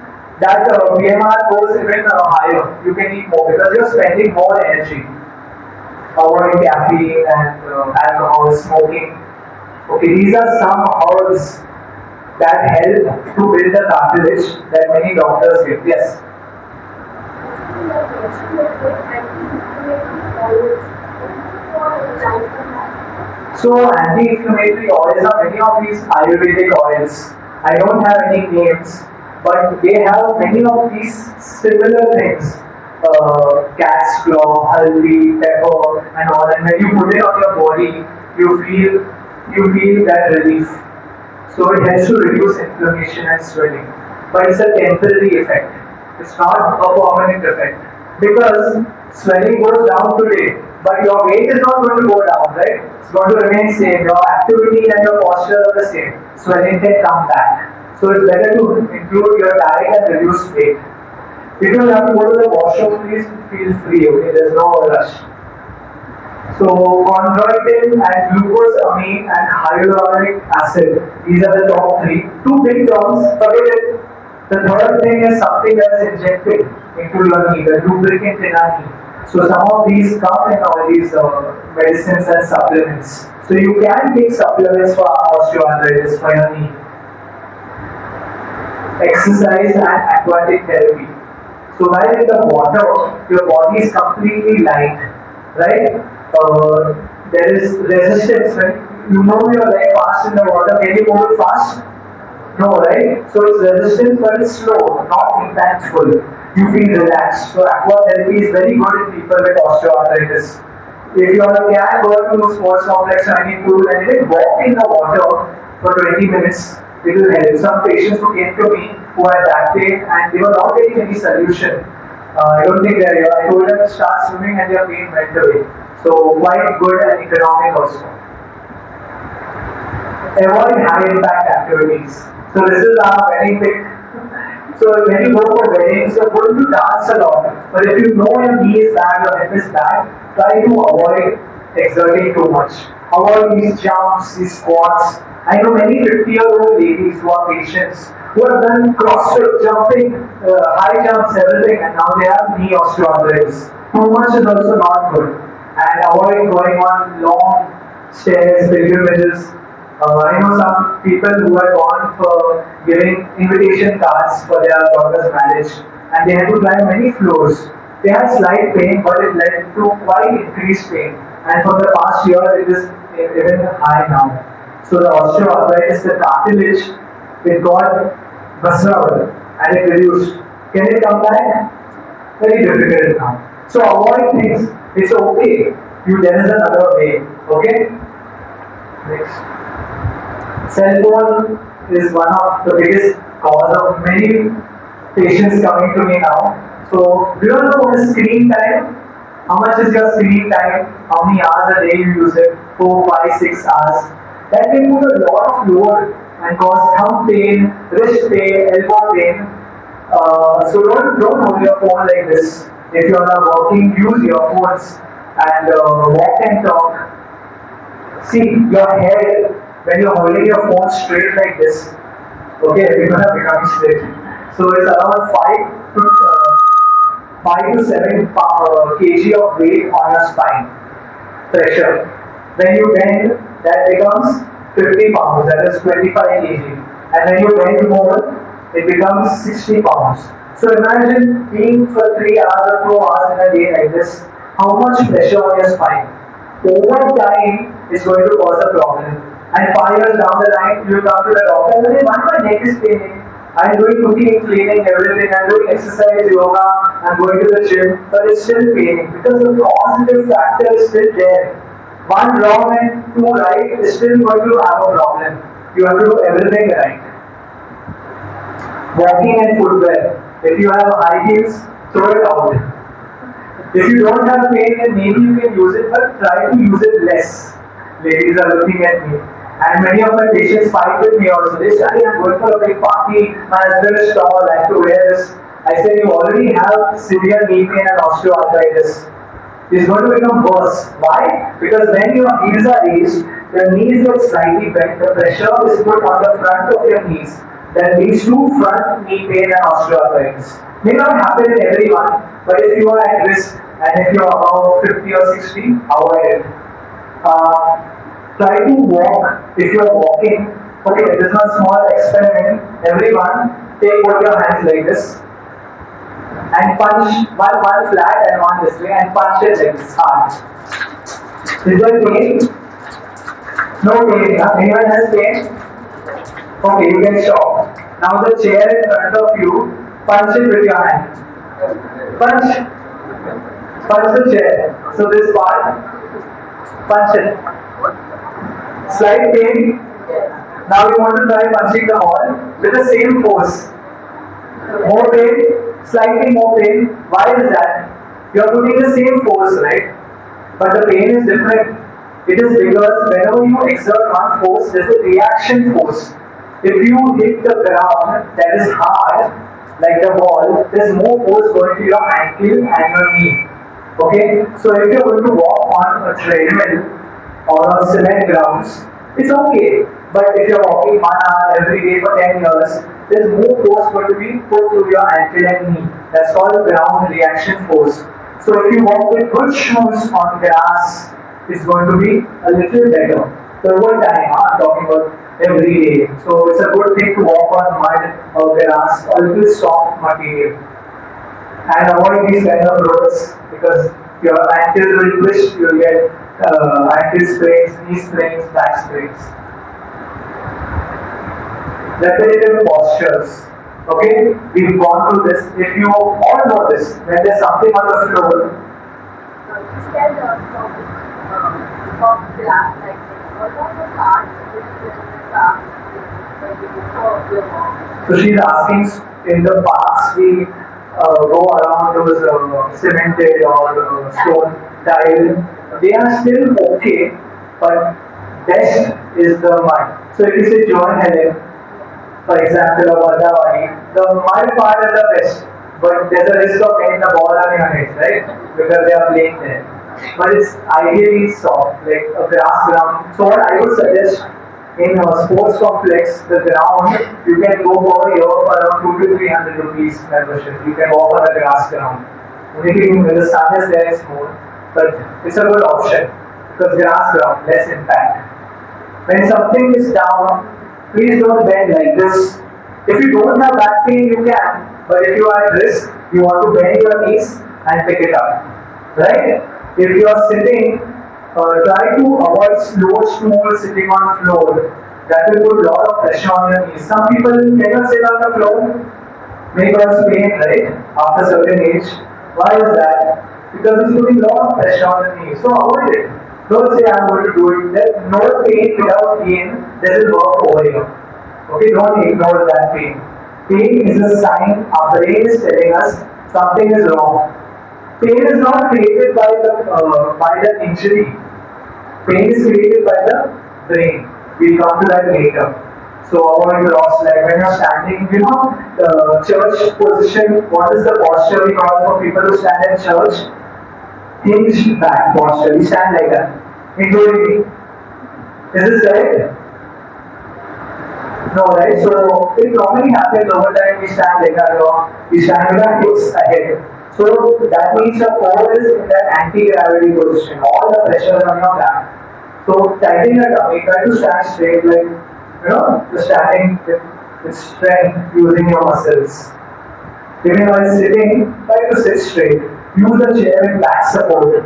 that BMR goes even higher. You can eat more because you're spending more energy. Avoiding caffeine and alcohol, smoking. Okay, these are some herbs that help to build the cartilage that many doctors give. Yes. So anti-inflammatory oils are many of these Ayurvedic oils. I don't have any names, but they have many of these similar things. Cat's claw, haldi, pepper, and all. And when you put it on your body, you feel that relief. So it helps to reduce inflammation and swelling. But it's a temporary effect. It's not a permanent effect. Because swelling goes down today, but your weight is not going to go down, right? It's going to remain same. Your activity and your posture are the same. Swelling can come back. So it's better to include your diet and reduce weight. If you have to go to the washroom, please feel free, okay? There's no rush. So chondroitin and glucosamine and hyaluronic acid, these are the top three. Two big terms, forget it. The third thing is something that's injected into your knee, the lubricant in our knee. So some of these come in all these medicines and supplements. So you can take supplements for osteoarthritis for your knee. Exercise and aquatic therapy. So while in the water, your body is completely light, right? There is resistance, right? You move your leg fast in the water. Can you move it fast? No, right? So it's resistant, but it's slow, not impactful. You feel relaxed. So aquatherapy is very good in people with osteoarthritis. If you can go to a sports complex or any pool and even walk in the water for 20 minutes, it will help. Some patients who came to me who had back pain and they were not getting any solution. I don't think they're here. I told them to start swimming and their pain went away. So quite good and economic also. Avoid high impact activities. So this is our wedding pick. So when you go for weddings, you're going to dance a lot. But if you know your knee is bad, your hip is bad, try to avoid exerting too much. Avoid these jumps, these squats. I know many 50-year-old ladies who are patients who have done CrossFit, jumping, high jumps, everything, and now they have knee osteoarthritis. Too much is also not good. And avoid going on long stairs, pilgrimages. I know some people who have gone for giving invitation cards for their daughter's marriage, and they had to climb many floors. They had slight pain, but it led to quite increased pain. And for the past year, it is even high now. So the osteoarthritis, the cartilage, it got busted and it reduced. Can it come back? Very difficult now. So avoid things. It's okay There is another way. Okay. Next. Cell phone is one of the biggest cause of many patients coming to me now. So, do you know what is screen time? How much is your screen time? How many hours a day you use it? 4, 5, 6 hours. That can put a lot of load and cause thumb pain, wrist pain, elbow pain. So don't hold your phone like this. If you are working, use your phones and walk and talk. See your head when you're holding your phone straight like this. Okay, everyone are becoming straight. So it's around 5 to 7 kg of weight on your spine. Pressure. When you bend, that becomes 50 pounds, that is 25 kg. And when you bend more, it becomes 60 pounds. So imagine being for 3 hours or 2 hours in a day like this, how much pressure on your spine. Over time, it's going to cause a problem. And 5 years down the line, you come to the doctor and say, why my neck is paining? I'm doing cooking, cleaning, everything. I'm doing exercise, yoga. I'm going to the gym, but it's still paining because the causative factor is still there. One wrong and 2 right is still going to have a problem. You have to do everything right. Walking and footwear. If you have high heels, throw it out. If you don't have pain, then maybe you can use it, but try to use it less. Ladies are looking at me. And many of my patients fight with me also. They say, I'm going for a big party, my husband is tall, I have to wear this. I say, you already have severe knee pain and osteoarthritis. It's going to become worse. Why? Because when your heels are raised, your knees get slightly bent, the pressure is put on the front of your knees. That leads to front knee pain and osteoarthritis. May not happen in everyone, but if you are at risk and if you are above 50 or 60, avoid it. Try to walk if you are walking. Okay, this is a small experiment. Everyone, take both your hands like this and punch one flat and one this way and punch it like this hard. Is there pain? No pain. Huh? Anyone has pain? Okay, you can stop. Now the chair in front of you, punch it with your hand. Punch the chair. So this part, punch it. Slight pain. Now you want to try punching the wall with the same force. More pain, slightly more pain. Why is that? You are putting the same force, right? But the pain is different. It is because whenever you exert one force, there is a reaction force. If you hit the ground that is hard, like the wall, there is more force going to your ankle and your knee. Okay? So if you are going to walk on a treadmill or on cement grounds, it's okay. But if you are walking 1 hour every day for 10 years, there is more force going to be put to your ankle and knee. That's called ground reaction force. So if you walk with good shoes on grass, it's going to be a little better. Over time, I'm talking about every day. So it's a good thing to walk on mud or grass or little soft material. And avoid these kind of roads because your ankles will twist, you'll get ankle sprains, knee sprains, back sprains. Repetitive postures. Okay, we've gone through this. If you all know this, when there's something on the floor. Instead of glass like this, what are the cards which So she's asking, in the past we go around those cemented or stone tile. They are still okay, but best is the mud. So if you say John Helen, for example, or Vadavani, the mud part is the best, but there's a risk of getting the ball on your head, right? Because they are playing there. But it's ideally soft, like a grass ground. So what I would suggest in a sports complex, the ground, you can go for a year for around 200 to 300 rupees membership. You can walk on a grass ground. Only thing when the sun is there, it's more. But it's a good option because grass ground, less impact. When something is down, please don't bend like this. If you don't have back pain, you can. But if you are at risk, you want to bend your knees and pick it up. Right? If you are sitting, try to avoid slow stool sitting on the floor. That will put a lot of pressure on your knees. Some people cannot sit on the floor. May cause pain, right? After a certain age. Why is that? because it's putting a lot of pressure on the knee. So avoid it. Don't say I'm going to do it. There's no pain without gain doesn't work over here. Okay, don't ignore that pain. Pain is a sign our brain is telling us something is wrong. Pain is not created by the injury. Pain is created by the brain. We'll come to that later. So avoid cross leg when you're standing. You know the church position. What is the posture we call for people who stand in church? Hinged back posture. We stand like that. Including me. Is this correct? No, right? So it normally happens over time. We stand like that, or we stand with our hips ahead. So that means your core is in that anti-gravity position. All the pressure is on your back. So tighten your tummy. Try to stand straight, like you're standing with strength using your muscles. Even while sitting, try to sit straight. Use a chair with back support.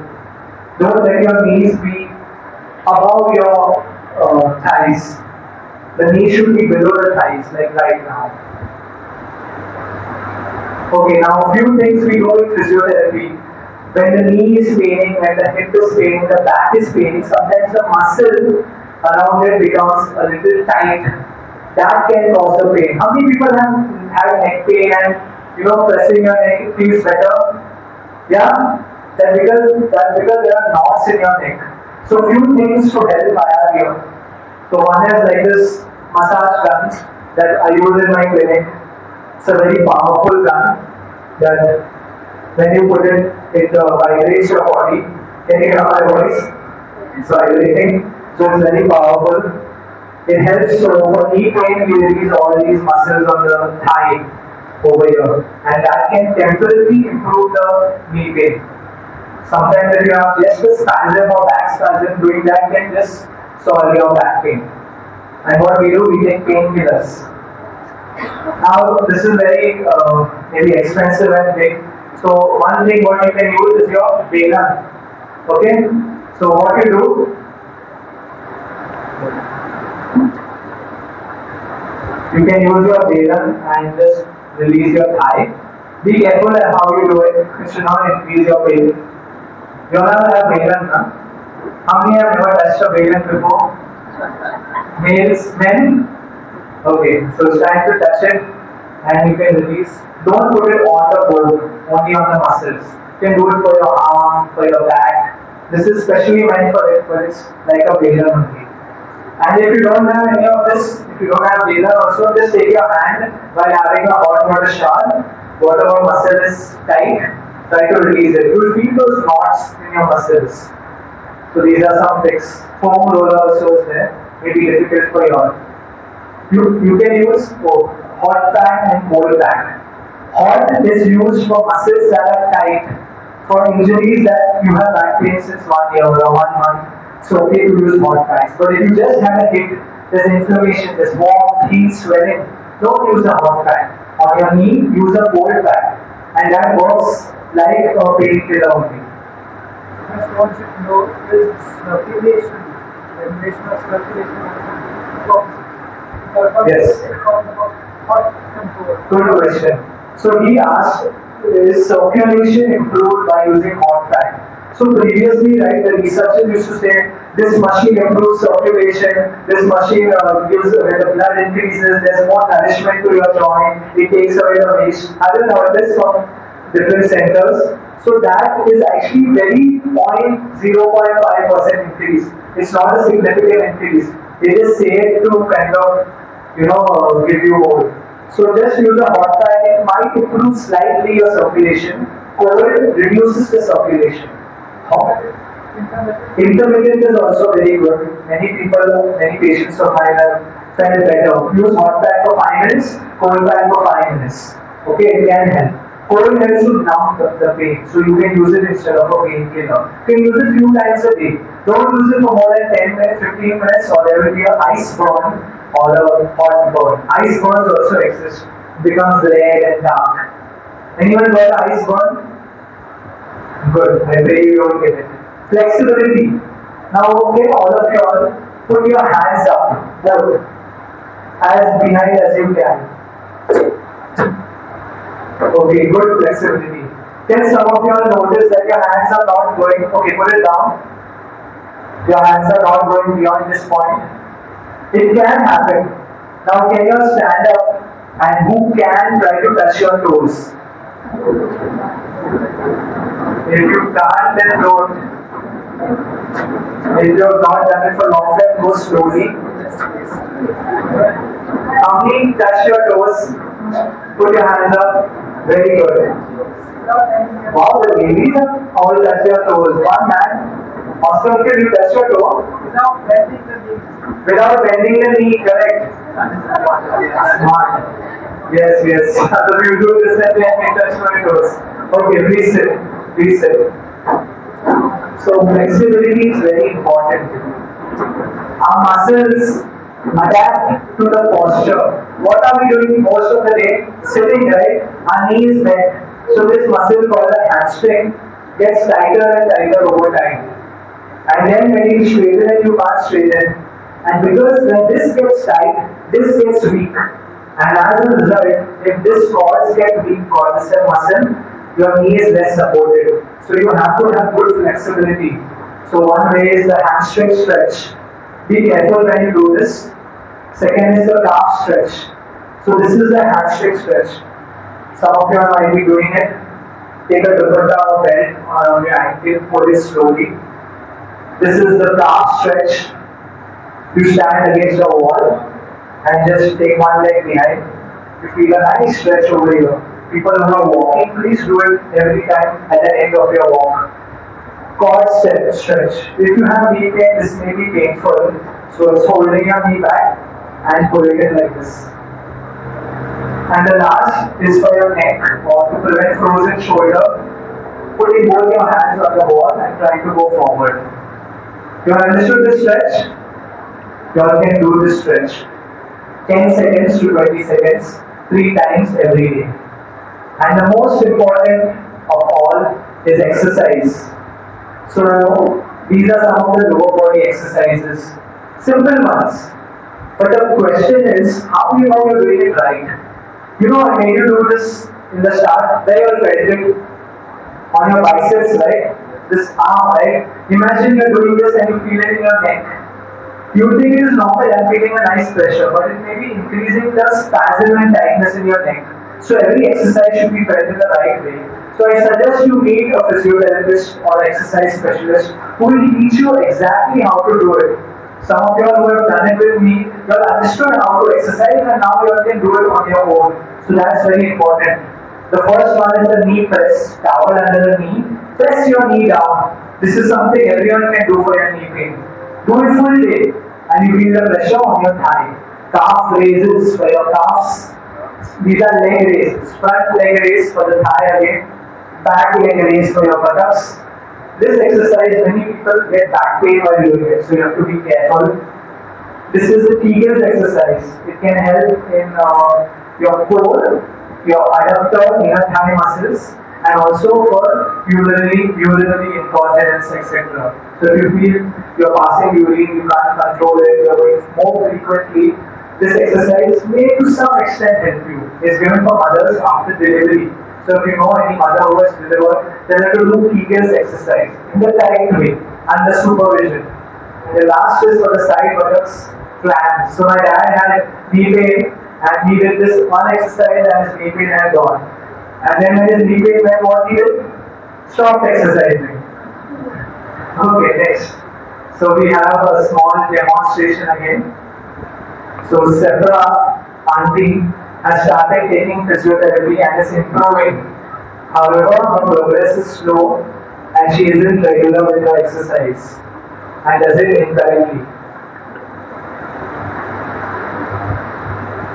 Don't let your knees be above your thighs. The knee should be below the thighs, like right now. Okay, now a few things we do in physiotherapy. When the knee is paining, when the hip is paining, the back is paining, sometimes the muscle around it becomes a little tight. That can cause the pain. How many people have had neck pain and pressing your neck feels better? Yeah? That's because there are knots in your neck. So few things to help I have here. So one is like this massage gun that I use in my clinic. It's a very powerful gun that when you put it, it vibrates your body. Can you hear my voice? It's vibrating. So it's very powerful. It helps for knee pain, we release all these muscles on the thigh over here. And that can temporarily improve the knee pain. Sometimes if you have just a spasm or back spasm, doing that can just solve your back pain. And what we do, we take painkillers. Now this is very maybe expensive and big. So one thing what you can use is your Balan. Okay? So what you do, you can use your Balan and just release your thigh. Be careful at how you do it. It should not increase your pain. You all have Balan, huh? How many have never touched a Balan before? Males, men? Okay, so it's time to touch it and you can release. Don't put it on the bone, only on the muscles. You can do it for your arm, for your back. This is specially meant for it, but it's like a Balan only. And if you don't have any of this, if you don't have Balan also, just take your hand while having a hot water shower. Whatever muscle is tight, try to release it. You will feel those knots in your muscles. So these are some tricks. Foam roller also is there. May be difficult for you all. You can use hot pack and cold pack. Hot is used for muscles that are tight. For injuries that you have back pain since 1 year or 1 month, it's okay to use hot packs. But if you just have a hit, there's inflammation, there's warmth, heat, swelling, don't use a hot pack. On your knee, use a cold pack. And that works like a painkiller only. Just want to know is circulation, elimination of circulation. Yes. Good question. So he asked, is circulation improved by using hot pack? So previously, right, the researchers used to say this machine improves circulation, this machine gives when the blood increases, there's more nourishment to your joint, it takes away the waste. I don't know this from different centers. So that is actually very 0.05% increase. It's not a significant increase. They just say it to kind of, give you more. So just use a hot pack. It might improve slightly your circulation. Cold reduces the circulation. Hot. Intermittent is also very good. Many patients of mine have felt better. Use hot pack for 5 minutes, cold pack for 5 minutes. Okay, it can help. Cold helps to numb the pain, so you can use it instead of a painkiller. You can use it few times a day. Don't use it for more than 10 minutes, 15 minutes, or there will be an ice burn or a hot burn. Ice burns also exist. It becomes red and dark. Anyone got ice burn? Good. I pray you don't get it. Flexibility. Now, okay, all of you all, put your hands up, both, as behind as you can. Okay, good flexibility. Can some of you all notice that your hands are not going, okay, put it down. Your hands are not going beyond this point. It can happen. Now can you stand up and who can try to touch your toes? If you can't, then don't. If you have not done it for long time, go slowly. How many touch your toes? Put your hands up. Very good. Wow, the ladies have all touched your toes. One man. Also, can you touch your toe? Without bending the knee. Without bending the knee, correct. Smart. Yes, yes. So you do this and then you touch my toes. Okay, please sit. Please sit. So flexibility is very important. Our muscles adapt to the posture. What are we doing most of the day? Sitting, right? Our knee is bent. So this muscle called the hamstring gets tighter and tighter over time. And then when you straighten it, you can't straighten. And because when this gets tight, this gets weak. And as a result, if this cords get weak, quadricep muscle, your knee is less supported. So you have to have good flexibility. So one way is the hamstring stretch. Be careful when you do this. Second is the calf stretch. So this is the hamstring stretch. Some of you might be doing it. Take a dupatta or belt around your ankle, pull it slowly. This is the calf stretch. You stand against the wall and just take one leg behind. You feel a nice stretch over here. People who are walking, please do it every time at the end of your walk. Quad stretch. If you have knee pain, this may be painful. So it's holding your knee back and pulling it like this. And the last is for your neck or to prevent frozen shoulder. Putting both your hands on the wall and trying to go forward. You have understood this stretch? You all can do this stretch. 10 seconds to 20 seconds, 3 times every day. And the most important of all is exercise. So these are some of the lower body exercises. Simple ones. But the question is, how do you know you're doing it right? You know, I made you do this in the start, where you felt it on your biceps, right? This arm, right? Imagine you're doing this and you feel it in your neck. You think it is normal, I'm feeling a nice pressure, but it may be increasing the spasm and tightness in your neck. So every exercise should be felt in the right way. So I suggest you meet a physiotherapist or exercise specialist who will teach you exactly how to do it. Some of you all who have done it with me, you have understood how to exercise and now you all can do it on your own. So that's very important. The first one is the knee press. Towel under the knee. Press your knee down. This is something everyone can do for your knee pain. Do it full day and you feel the pressure on your thigh. Calf raises for your calves. These are leg raises. Front leg raise for the thigh again. Back leg raise for your buttocks. This exercise, many people get back pain while doing it, so you have to be careful. This is the Kegels exercise. It can help in your core, your adductor, inner thigh muscles, and also for urinary incontinence, etc. So if you feel you're passing urine, you can't control it, you're going more frequently, this exercise may to some extent help you. It's given for mothers after delivery. So if you know any mother who has delivered, then you have to do Kegels exercise in the correct way, under supervision. And the last is for the side buttocks flat. So my dad had knee pain and he did this one exercise and his knee pain had gone. And then when his knee pain went, what he did? Stopped exercising. Okay, next. So we have a small demonstration again. So Sephra, auntie, has started taking physiotherapy and is improving. However, her progress is slow and she isn't regular with her exercise and does it incorrectly.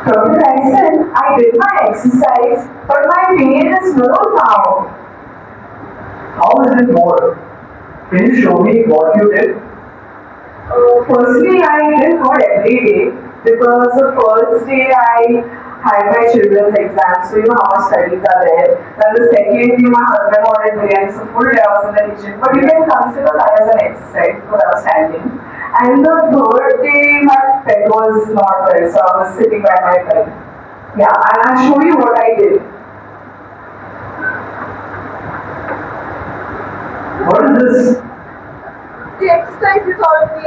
Dr. Kryson, I did my exercise, but my pain is more now. How is it more? Can you show me what you did? Firstly, I did not every day because the first day I had my children's exams, so you know how much studies are there. Then the second day, my husband wanted biryani, so full day I was in the kitchen. But you can consider that as an exercise because I was standing. And the third day, my pet was not well, so I was sitting by my bed. Yeah, and I'll show you what I did. What is this? The exercise is already.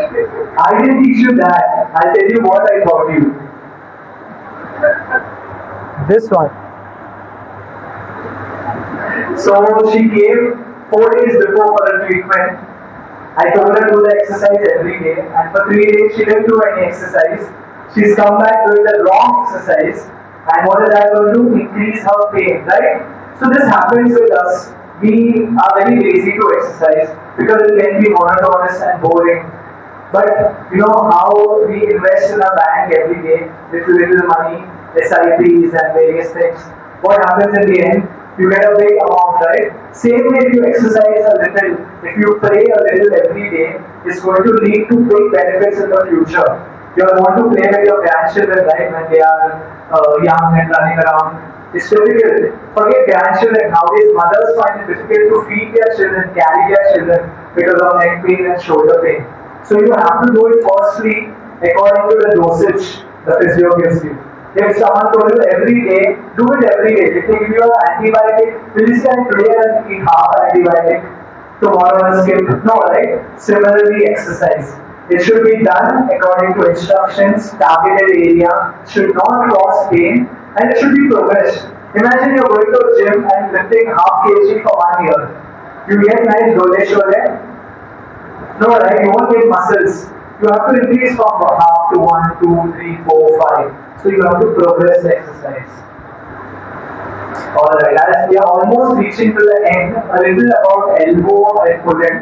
I didn't teach you that. I'll tell you what I taught you. This one. So she came 4 days before for a treatment. I told her to do the exercise every day, and for 3 days she didn't do any exercise. She's come back doing the wrong exercise, and what is that going to do? Increase her pain, right? So this happens with us. We are very lazy to exercise because it can be monotonous and boring. But you know how we invest in a bank every day, little money, SIPs and various things. What happens in the end? You get a big amount, right? Same way if you exercise a little, if you pray a little every day, it's going to lead to big benefits in the future. You'll want to play with your grandchildren, right, when they are young and running around. It's difficult. Forget grandchildren. Nowadays, mothers find it difficult to feed their children, carry their children because of neck pain and shoulder pain. So you have to do it firstly according to the dosage the physio gives you. If someone told you every day, do it every day. If they give you an antibiotic, will you say today I'll eat half antibiotic, tomorrow I'll skip? No, right? Similarly, exercise. It should be done according to instructions, targeted area, should not cause pain, and it should be progressed. Imagine you're going to a gym and lifting half kg for 1 year. You get nice dole. No, right? You won't get muscles. You have to increase from half to 1, 2, 3, 4, 5. So you have to progress the exercise. Alright, as we are almost reaching to the end, a little about elbow I put in.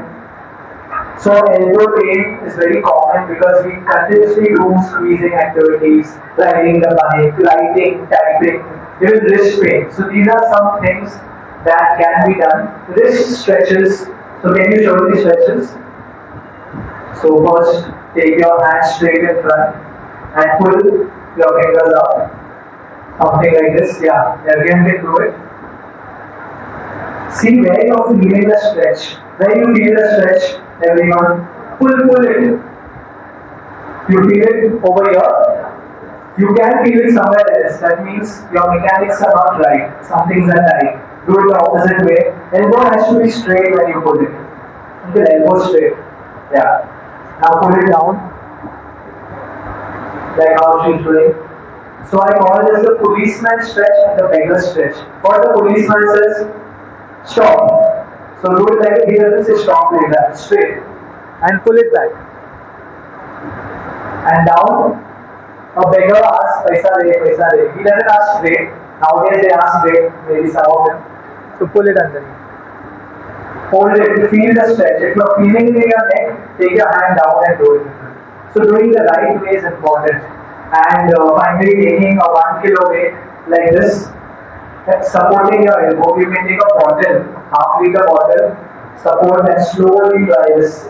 So elbow pain is very common because we continuously do squeezing activities, riding the bike, writing, typing, even wrist pain. So these are some things that can be done. Wrist stretches. So can you show the stretches? So first, take your hands straight in front and pull your fingers up. Something like this. Yeah, everyone can do it. See where you're feeling the stretch. Where you feel the stretch, everyone, pull it. You feel it over here. You can feel it somewhere else. That means your mechanics are not right. Some things are tight. Do it the opposite way. Elbow has to be straight when you pull it. Until elbow straight. Yeah. Now pull it down. Like how she's doing. So I call this the policeman stretch and the beggar stretch. What the policeman says? Stop. So do it like he doesn't say stop like that. Straight. And pull it back. And down. A beggar asks paisa de, paisa de. He doesn't ask straight. Nowadays they ask straight. Maybe some of them. So pull it underneath. Hold it. Feel the stretch. If you're feeling it in your neck, take your hand down and do it. So doing the right way is important. And finally taking a 1 kilo weight like this. Supporting your elbow. You can take a bottle, half-liter bottle, support and slowly rise.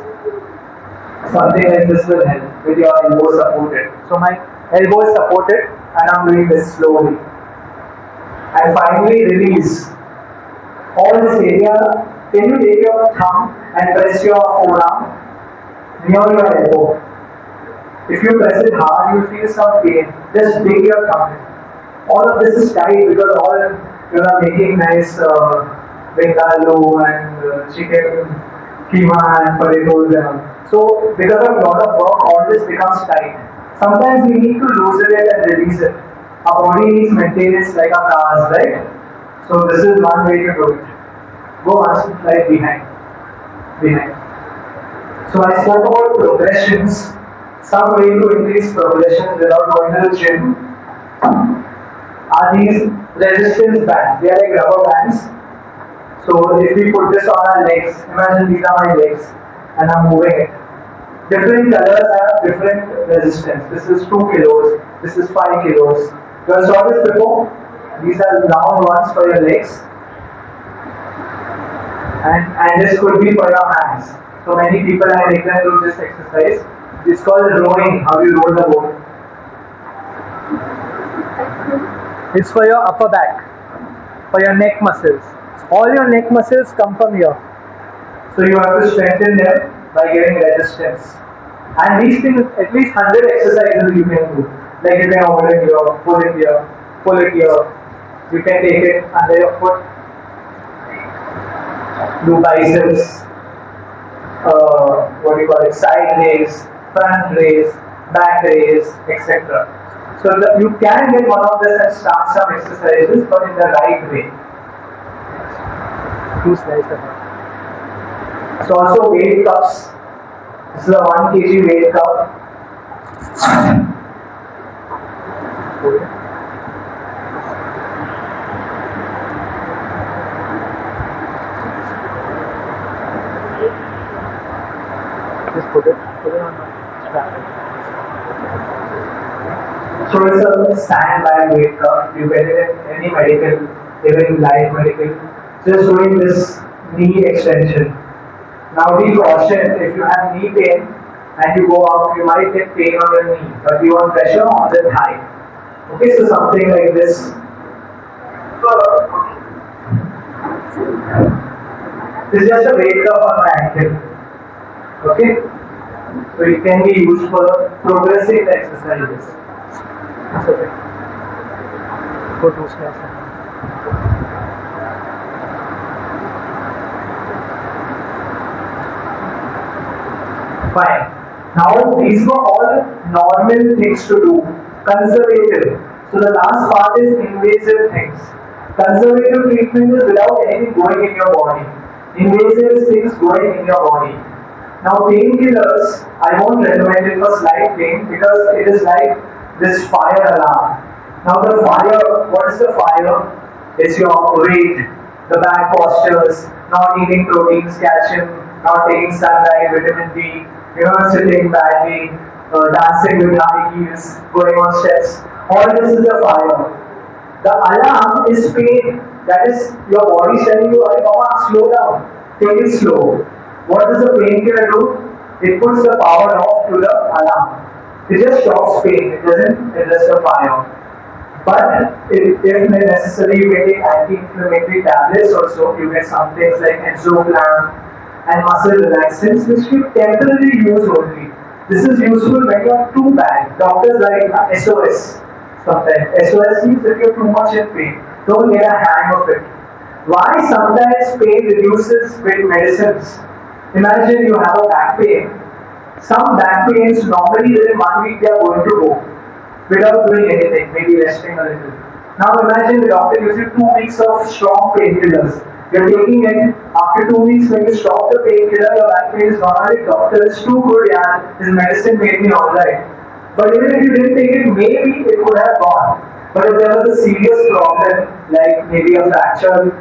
Something like this will help with your elbow supported. So my elbow is supported and I'm doing this slowly. And finally release. All this area, can you take your thumb and press your forearm near your elbow? If you press it hard, you will feel some pain. Just dig your thumb. All of this is tight because all you are making nice vindaloo and chicken keema and potatoes and all. So because of a lot of work, all this becomes tight. Sometimes we need to loosen it and release it. Our body needs maintenance like our cars, right? So this is one way to do it. Go once right behind. So I spoke about progressions. Some way to increase progression without going to the gym are these resistance bands. They are like rubber bands. So if we put this on our legs, imagine these are my legs and I'm moving it. Different colors have different resistance. This is 2 kilos, this is 5 kilos. You have saw this before? These are round ones for your legs. And this could be for your hands. So many people I make them do this exercise. It's called rowing, how you roll the boat. It's for your upper back, for your neck muscles. All your neck muscles come from here. So you have to strengthen them by giving resistance. And these things, at least 100 exercises you can do. Like you can hold it here, pull it here, pull it here. You can take it under your foot. Do biceps, what we call it, side raise, front raise, back raise, etc. So you can get one of this and start some exercises, but in the right way. Two slides ahead. So also weight cups. This is a 1 kg weight cup. Just put it on the strap. So it's a standby weight cup. You get it in any medical, even live medical. Just doing this knee extension. Now be caution, if you have knee pain and you go up, you might get pain on your knee, but you want pressure on the thigh. Okay, so something like this. This is just a weight cup on my ankle. Okay, so it can be used for progressive exercises. That's okay. Go two slides ahead. Fine. Now these were all normal things to do. Conservative. So the last part is invasive things. Conservative treatment is without anything going in your body. Invasive is things going in your body. Now painkillers, I won't recommend it for slight pain because it is like this fire alarm. Now the fire, what is the fire? It's your weight, the bad postures, not eating proteins, calcium, not taking sunlight, vitamin D, sitting badly, dancing with high heels, going on steps. All this is the fire. The alarm is pain. That is your body telling you, "Hey, Mama, slow down. Take it slow." What does the painkiller do? It puts the power off to the alarm. It just stops pain. It doesn't adjust the fire. But if necessary, you can take anti-inflammatory tablets also. You get some things like Enzoplam and muscle relaxants, which you temporarily use only. This is useful when you are too bad. Doctors like SOS. Sometimes SOS means if you are too much in pain, don't get a hang of it. Why sometimes pain reduces with medicines? Imagine you have a back pain. Some back pains normally within 1 week they are going to go without doing anything, maybe resting a little. Now imagine the doctor gives you 2 weeks of strong painkillers. You're taking it, after 2 weeks when you stop the painkiller, your back pain is gone. The doctor is too good, yeah, his medicine made me alright. But even if you didn't take it, maybe it would have gone. But if there was a serious problem, like maybe a fractured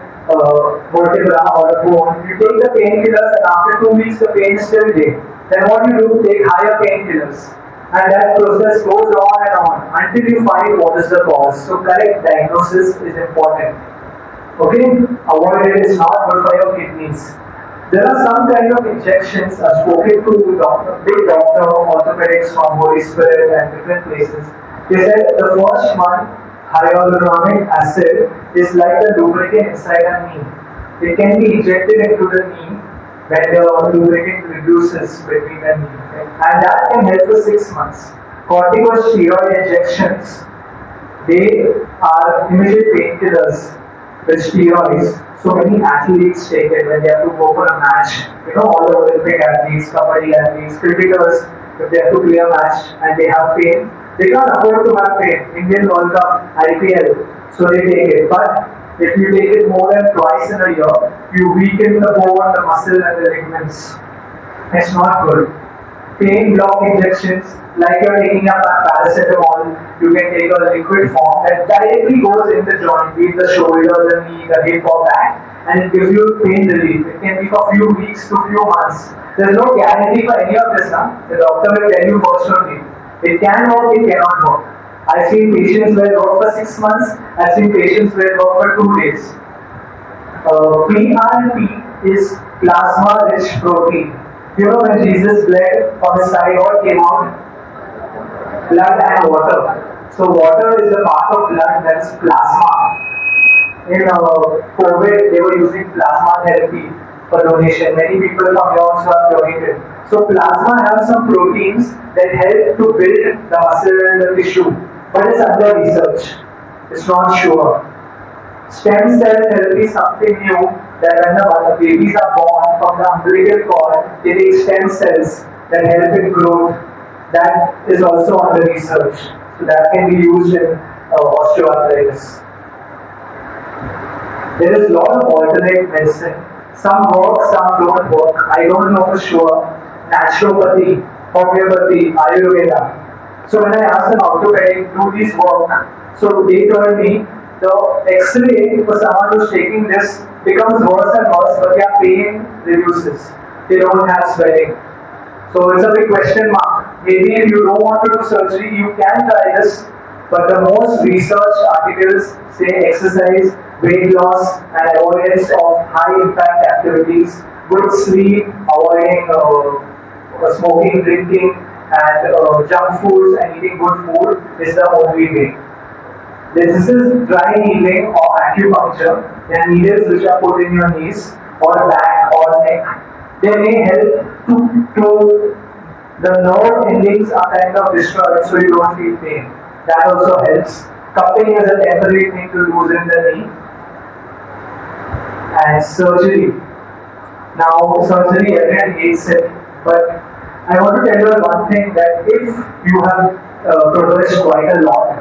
vertebra or a bone, you take the painkillers and after 2 weeks the pain is still there. Then what you do, take higher painkillers. And that process goes on and on until you find what is the cause. So correct diagnosis is important. Okay? Avoid it is not good for your kidneys. There are some kind of injections. I've spoken to big doctor, orthopedics from Amboli and different places. They said the first one, hyaluronic acid, is like a lubricant inside a knee. It can be injected into the knee when the lubricant reduces between the knee. And that can help for 6 months. Corticosteroid injections, they are immediate painkillers with steroids. So many athletes take it when they have to go for a match. All the Olympic athletes, kabaddi athletes, cricketers, if they have to play a match and they have pain, they can't afford to have pain. Indian World Cup, IPL, so they take it. But if you take it more than twice in a year, you weaken the bone, the muscle and the ligaments. It's not good. Pain block injections, like you're taking up a paracetamol, you can take a liquid form that directly goes in the joint, be it the shoulder, the knee, the hip or back, and it gives you pain relief. It can be for a few weeks to few months. There's no guarantee for any of this. The doctor will tell you personally. It can work, it cannot work. I've seen patients where it worked for 6 months, I've seen patients where it worked for 2 days. PRP is plasma-rich protein. When Jesus bled on his side, what came out? Blood and water. So water is the part of blood that is plasma. In COVID, they were using plasma therapy for donation. Many people from your have donated. So plasma has some proteins that help to build the muscle and the tissue. But it's under research. It's not sure. Stem cell therapy is something new that when the babies are born from the umbilical cord, they take stem cells that help in growth. That is also under research. So that can be used in osteoarthritis. There is a lot of alternate medicine. Some work, some don't work. I don't know for sure. Naturopathy, homeopathy, Ayurveda. So when I asked an orthopedic, do these work? So they told me the X-ray for someone who's taking this becomes worse and worse, but their pain reduces. They don't have swelling. So it's a big question mark. Maybe if you don't want to do surgery, you can try this. But the most researched articles say exercise, weight loss, and avoidance of high impact activities, good sleep, avoiding smoking, drinking, and junk foods, and eating good food is the only way. This is dry needling or acupuncture. There are needles which are put in your knees or back or neck. They may help to the nerve endings are kind of destroyed so you don't feel pain. That also helps. Cupping is a temporary thing to loosen the knee. And surgery. Now surgery everyone hates it, but I want to tell you one thing, that if you have progressed quite a lot,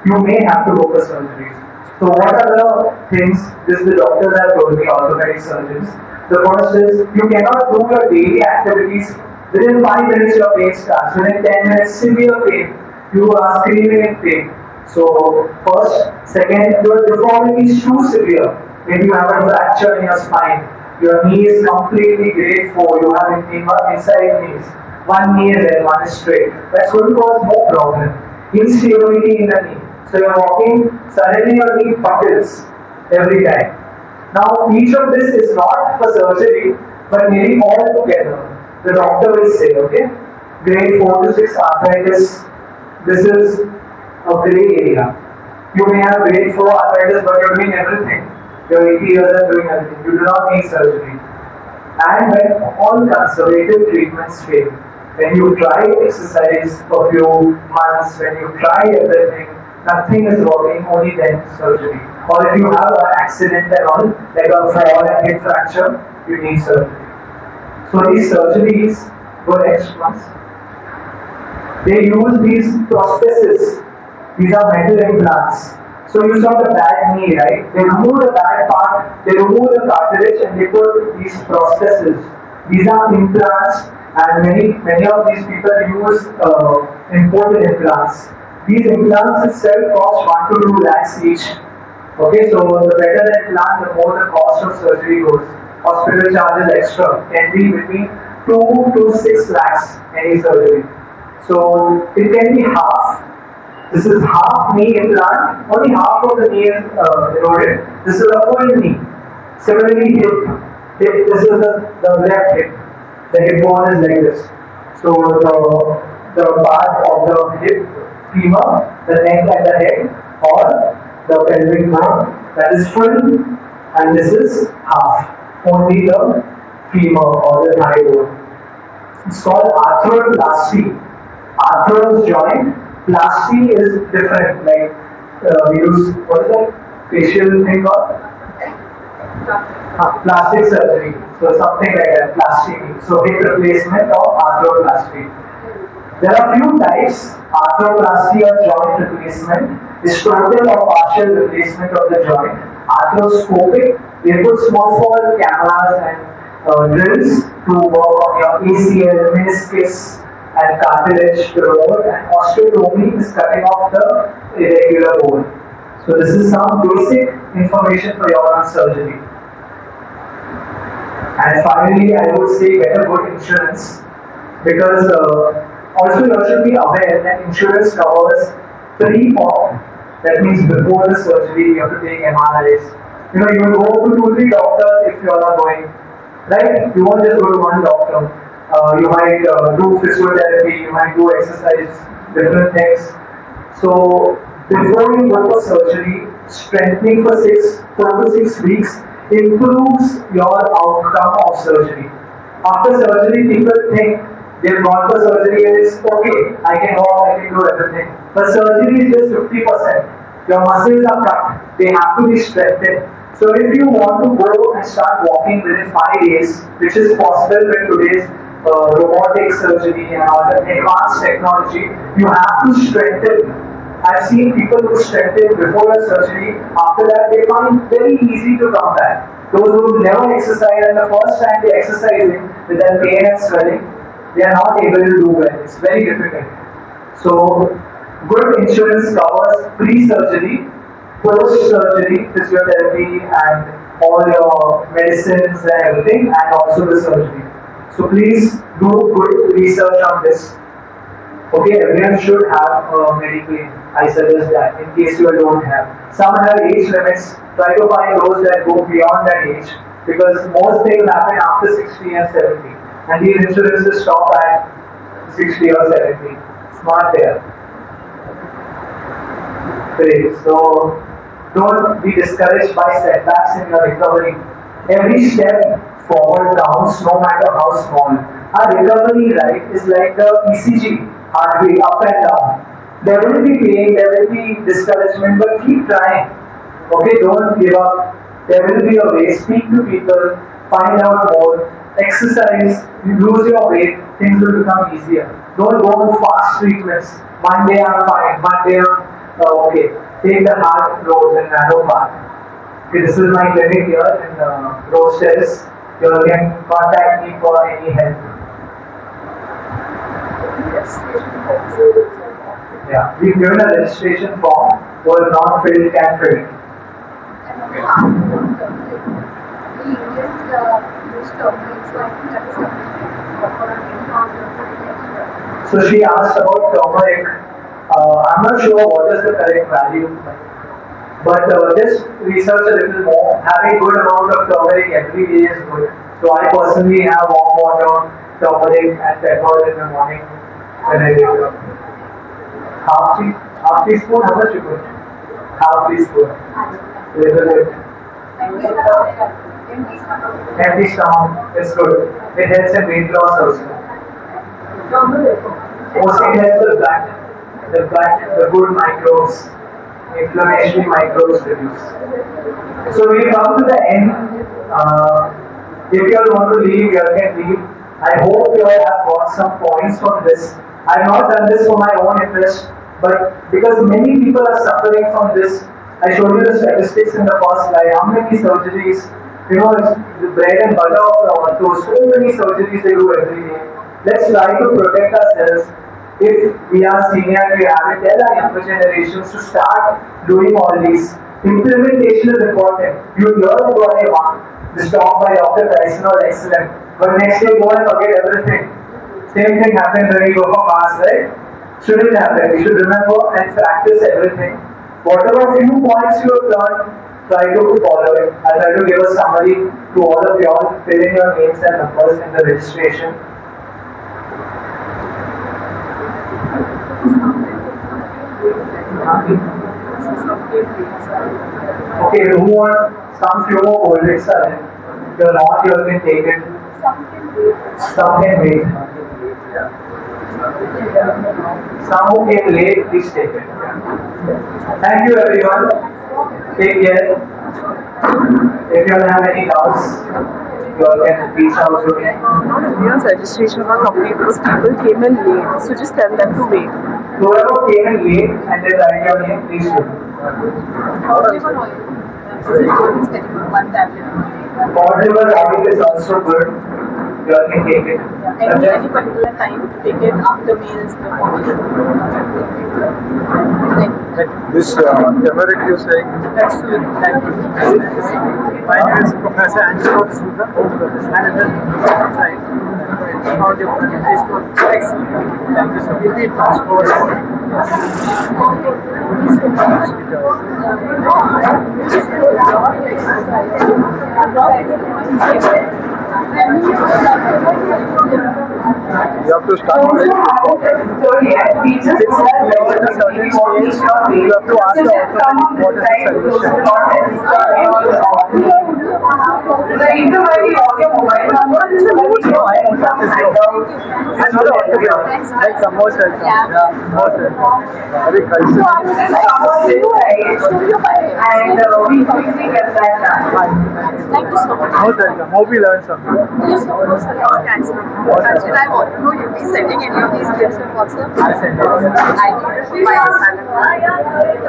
you may have to go for surgery. So what are the things the doctors have told me, orthopedic surgeons? The first is, you cannot do your daily activities. Within 5 minutes your pain starts. Within 10 minutes severe pain. You are screaming in pain. So first, second, your deformity is too severe. Maybe you have a fracture in your spine. Your knee is completely grade 4. You have inside knees. One knee is there, one is straight. That's going to cause more problem. Instability in the knee. So you're walking, suddenly your knee buckles every time. Now each of this is not for surgery, but maybe all together. The doctor will say, okay, grade 4 to 6 arthritis, this is a gray area. You may have grade 4 arthritis, but you're doing everything. You're 80 years and doing everything. You do not need surgery. And when all conservative treatments fail, when you try exercise for a few months, when you try everything, nothing is working, only then surgery. Or if you have an accident and all, like a fall and hip fracture, you need surgery. So these surgeries, go next ones. They use these prostheses. These are metal implants. So you saw the bad knee, right? They remove the bad part, they remove the cartilage, and they put these prostheses. These are implants, and many of these people use imported implants. These implants itself cost 1 to 2 lakhs each. Okay, so the better the implant, the more the cost of surgery goes. Hospital charges extra, can be between 2 to 6 lakhs any surgery. So it can be half. This is half knee implant, only half of the knee is eroded. This is a full knee. Similarly, hip. This is the left hip. The hip bone is like this. So the part of the hip, femur, the neck and the head, or the pelvic bone, that is full, and this is half. Only the femur or the thigh bone. It's called arthroplasty. Arthros joint. Plasty is different. Like we use, what is that facial thing called? Plastic surgery. So something like that. Plasty. So hip replacement or arthroplasty. There are few types. Arthroplasty or joint replacement is total or partial replacement of the joint. Arthroscopic, they put small cameras and drills to work on your ACL, meniscus, and cartilage to remove. And osteotomy is cutting off the irregular bone. So this is some basic information for your surgery. And finally, I would say get a good insurance, because also you should be aware that insurance covers pre-op. That means before the surgery, you have to take MRIs. You know, you will go to 2-3 doctors if you are not going, right? You won't just go to one doctor. You might do physiotherapy, you might do exercise, different things. So before you go for surgery, strengthening for 4 to 6 weeks improves your outcome of surgery. After surgery, people think they've gone for surgery and it's okay, I can walk, I can do everything. But surgery is just 50%. Your muscles are cut. They have to be strengthened. So if you want to go and start walking within 5 days, which is possible with today's robotic surgery and all the advanced technology, you have to strengthen. I've seen people who strengthen before a surgery. After that, they find it very easy to come back. Those who never exercise and the first time they exercising with that pain and swelling, they are not able to do well. It's very difficult. So, good insurance covers pre-surgery, post-surgery, physiotherapy, and all your medicines and everything, and also the surgery. So please do good research on this. Okay, everyone should have a medical aid. I suggest that in case you don't have. Some have age limits. Try to find those that go beyond that age, because most things happen after 60 and 70, and these insurances stop at 60 or 70. It's not there. Great. So don't be discouraged by setbacks in your recovery. Every step forward counts, no matter how small. Our recovery, right, is like the ECG, heartbeat, up and down. There will be pain, there will be discouragement, but keep trying. Okay, don't give up. There will be a way. Speak to people, find out more, exercise, you lose your weight, things will become easier. Don't go on fast treatments. One day I'm fine, one day I'm okay. Take the hard road and narrow path. Okay, this is my clinic here in Rose Terrace. You can contact me for any help. Yeah, we've given a registration form. Who is not filled can fill it. So she asked about turmeric. I'm not sure what is the correct value, but just research a little more. Having good amount of turmeric every day is good. So I personally have warm water, turmeric and pepper in the morning when I wake up. Half teaspoon, how much you put? Half teaspoon. Little bit. Empty stomach is good. It helps in weight loss also. Mostly helps the gut, the good microbes, inflammatory microbes reduce. So we come to the end. If you all want to leave, you all can leave. I hope you all have got some points from this. I have not done this for my own interest, but because many people are suffering from this. I showed you the statistics in the first slide. How many surgeries, it's the bread and butter of the orthos. So many surgeries they do every day. Let's try to protect ourselves. If we are senior, we have to tell our younger generations to start doing all these. Implementation is important. You learn what I want. This talk by Dr.Kryson was excellent. But next day, go and forget everything. Same thing happens when you go for class, right? Shouldn't happen. You should remember and practice everything. Whatever few points you have learned, try to follow it. I'll try to give a summary to all of you all. Fill in your names and numbers in the registration. Okay, who want some few more cold drinks are there? If you're not, you can take it. Some can wait. Some who came late, please take it. Thank you everyone. Take care. If you don't have any doubts, you all can reach out to me. Everyone's registration got complete because people came in late. So just tell them to wait. Whoever came in late and they write your name, please do. Portable oil is also good. You all can take it. Any particular time to take it after meals, before meals? This turmeric you saying? Absolutely. Thank you. My name is Professor Angelo D'Souza, Manager outside. How do you put it? Excellent. Thank you so much. Repeat passport. You have to start with You have to ask the orthopedic what is the solution. The interview on your mobile number is I'm not orthopedic. Welcome, most welcome. Yeah, most welcome. Very So I was just coming to and we quickly get that done. Thank you so much. Most welcome. Hope we learned something. Yes, of course, a lot of thanks. Actually, I want to know you'll be sending any of these clips on WhatsApp. I'll send it. I need my assignment.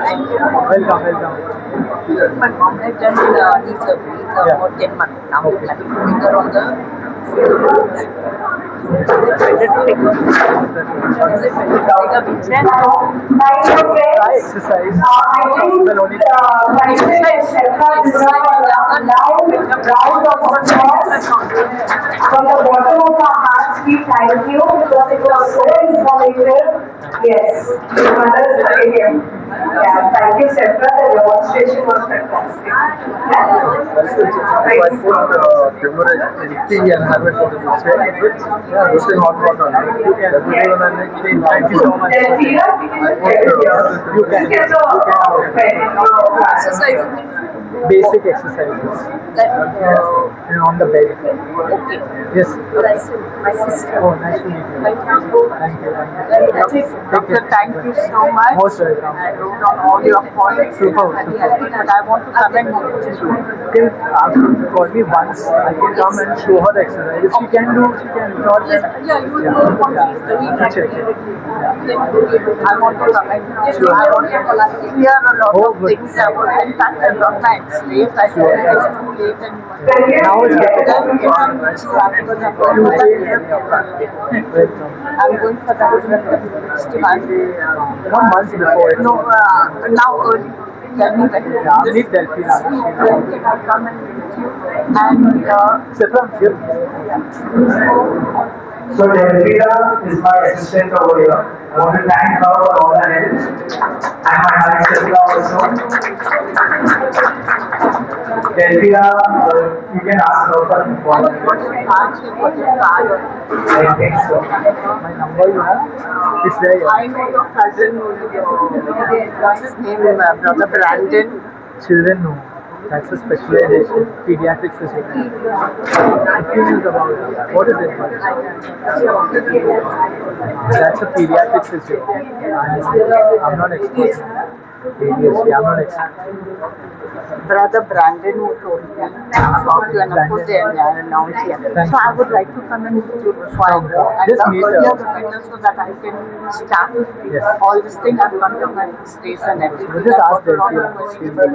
Thank you. Welcome, welcome. My mom has done knee surgery for 10 months now. Okay. I'm putting her on the Try exercise. Well, only from the bottom of our hearts, we thank you because it was so informative. Yes, your mother is again. Yeah, thank you, Sephra. The demonstration was fantastic. Thank you so much. You can. Basic exercises. On the bed. Okay. Yes. My sister. Oh, nice to meet you. Thank you. Thank you. Doctor, thank you so much. Most welcome. I wrote on all your points. Super. And I want to come and meet you. You can call me once. I can come and show her the exercise. If she can do, she can. Not then. Yeah, you will go for I want to come and meet you. I want to hear a lot of things. In fact, I brought my X-rays. I said it's too late and Now it's better. I'm going for that festival. Come months before. No, now early. Tell me when. Yeah, meet Delphi. Can I come and meet you? And Sephra, here. So Delphina is my assistant over here. I want to thank her for all her help. And my Hyic also. Delphina, you can ask her for information. I think so. My number you have? It's there. I know your cousin, what's his name, Brother Brandon. Children know. That's a specialization. Pediatric physio. Opinions about it. What is it? That's a pediatric physio. I'm not expert. ADHD, I'm not expert. Brother Brandon who told me about you and of course they are announced here. So I would like to come and meet you before I go. And Just the meet earlier her. the better so that I can start Yes. all this thing. I've gone to my stays and everything. You just ask I've got a lot Delphi. of questions. And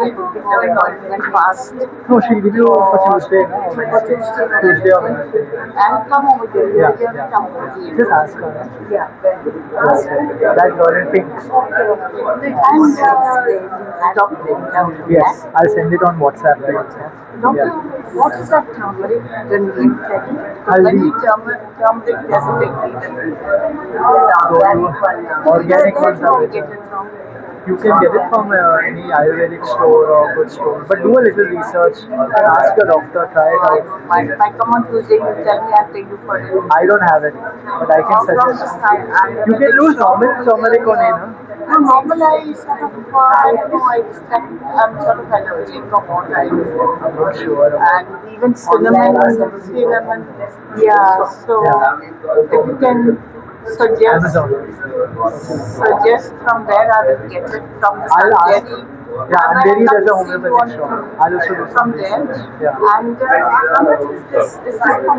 it will be an appointment fast. No, she'll give you for Tuesday. No? Tuesday or Wednesday. And come over here. Yeah, You're yeah. come over here. Just ask her. Yeah. That girl in pink. And doctor. Yes, I'll send it on WhatsApp. Right? Doctor, what is that turmeric? The name tag? Haldi. Turmeric doesn't exist. Organic ones are Where better. do you get it from? You can get it from any Ayurvedic store or good store. But do a little research and ask your doctor, try it out. If I come on Tuesday, you tell me I'll take you for it. I don't have it, but I can suggest. You can use normal turmeric on it, huh? Normal, I sort of, I don't know, I'm sort of allergic from what I use. I'm not sure. And even cinnamon, yeah, so if you can suggest from where I will get it, from the I'll ask. Sanjari. Yeah, and there is a homeopathic shop. I'll also do From some there. research. Yeah. And how much is this? Is this from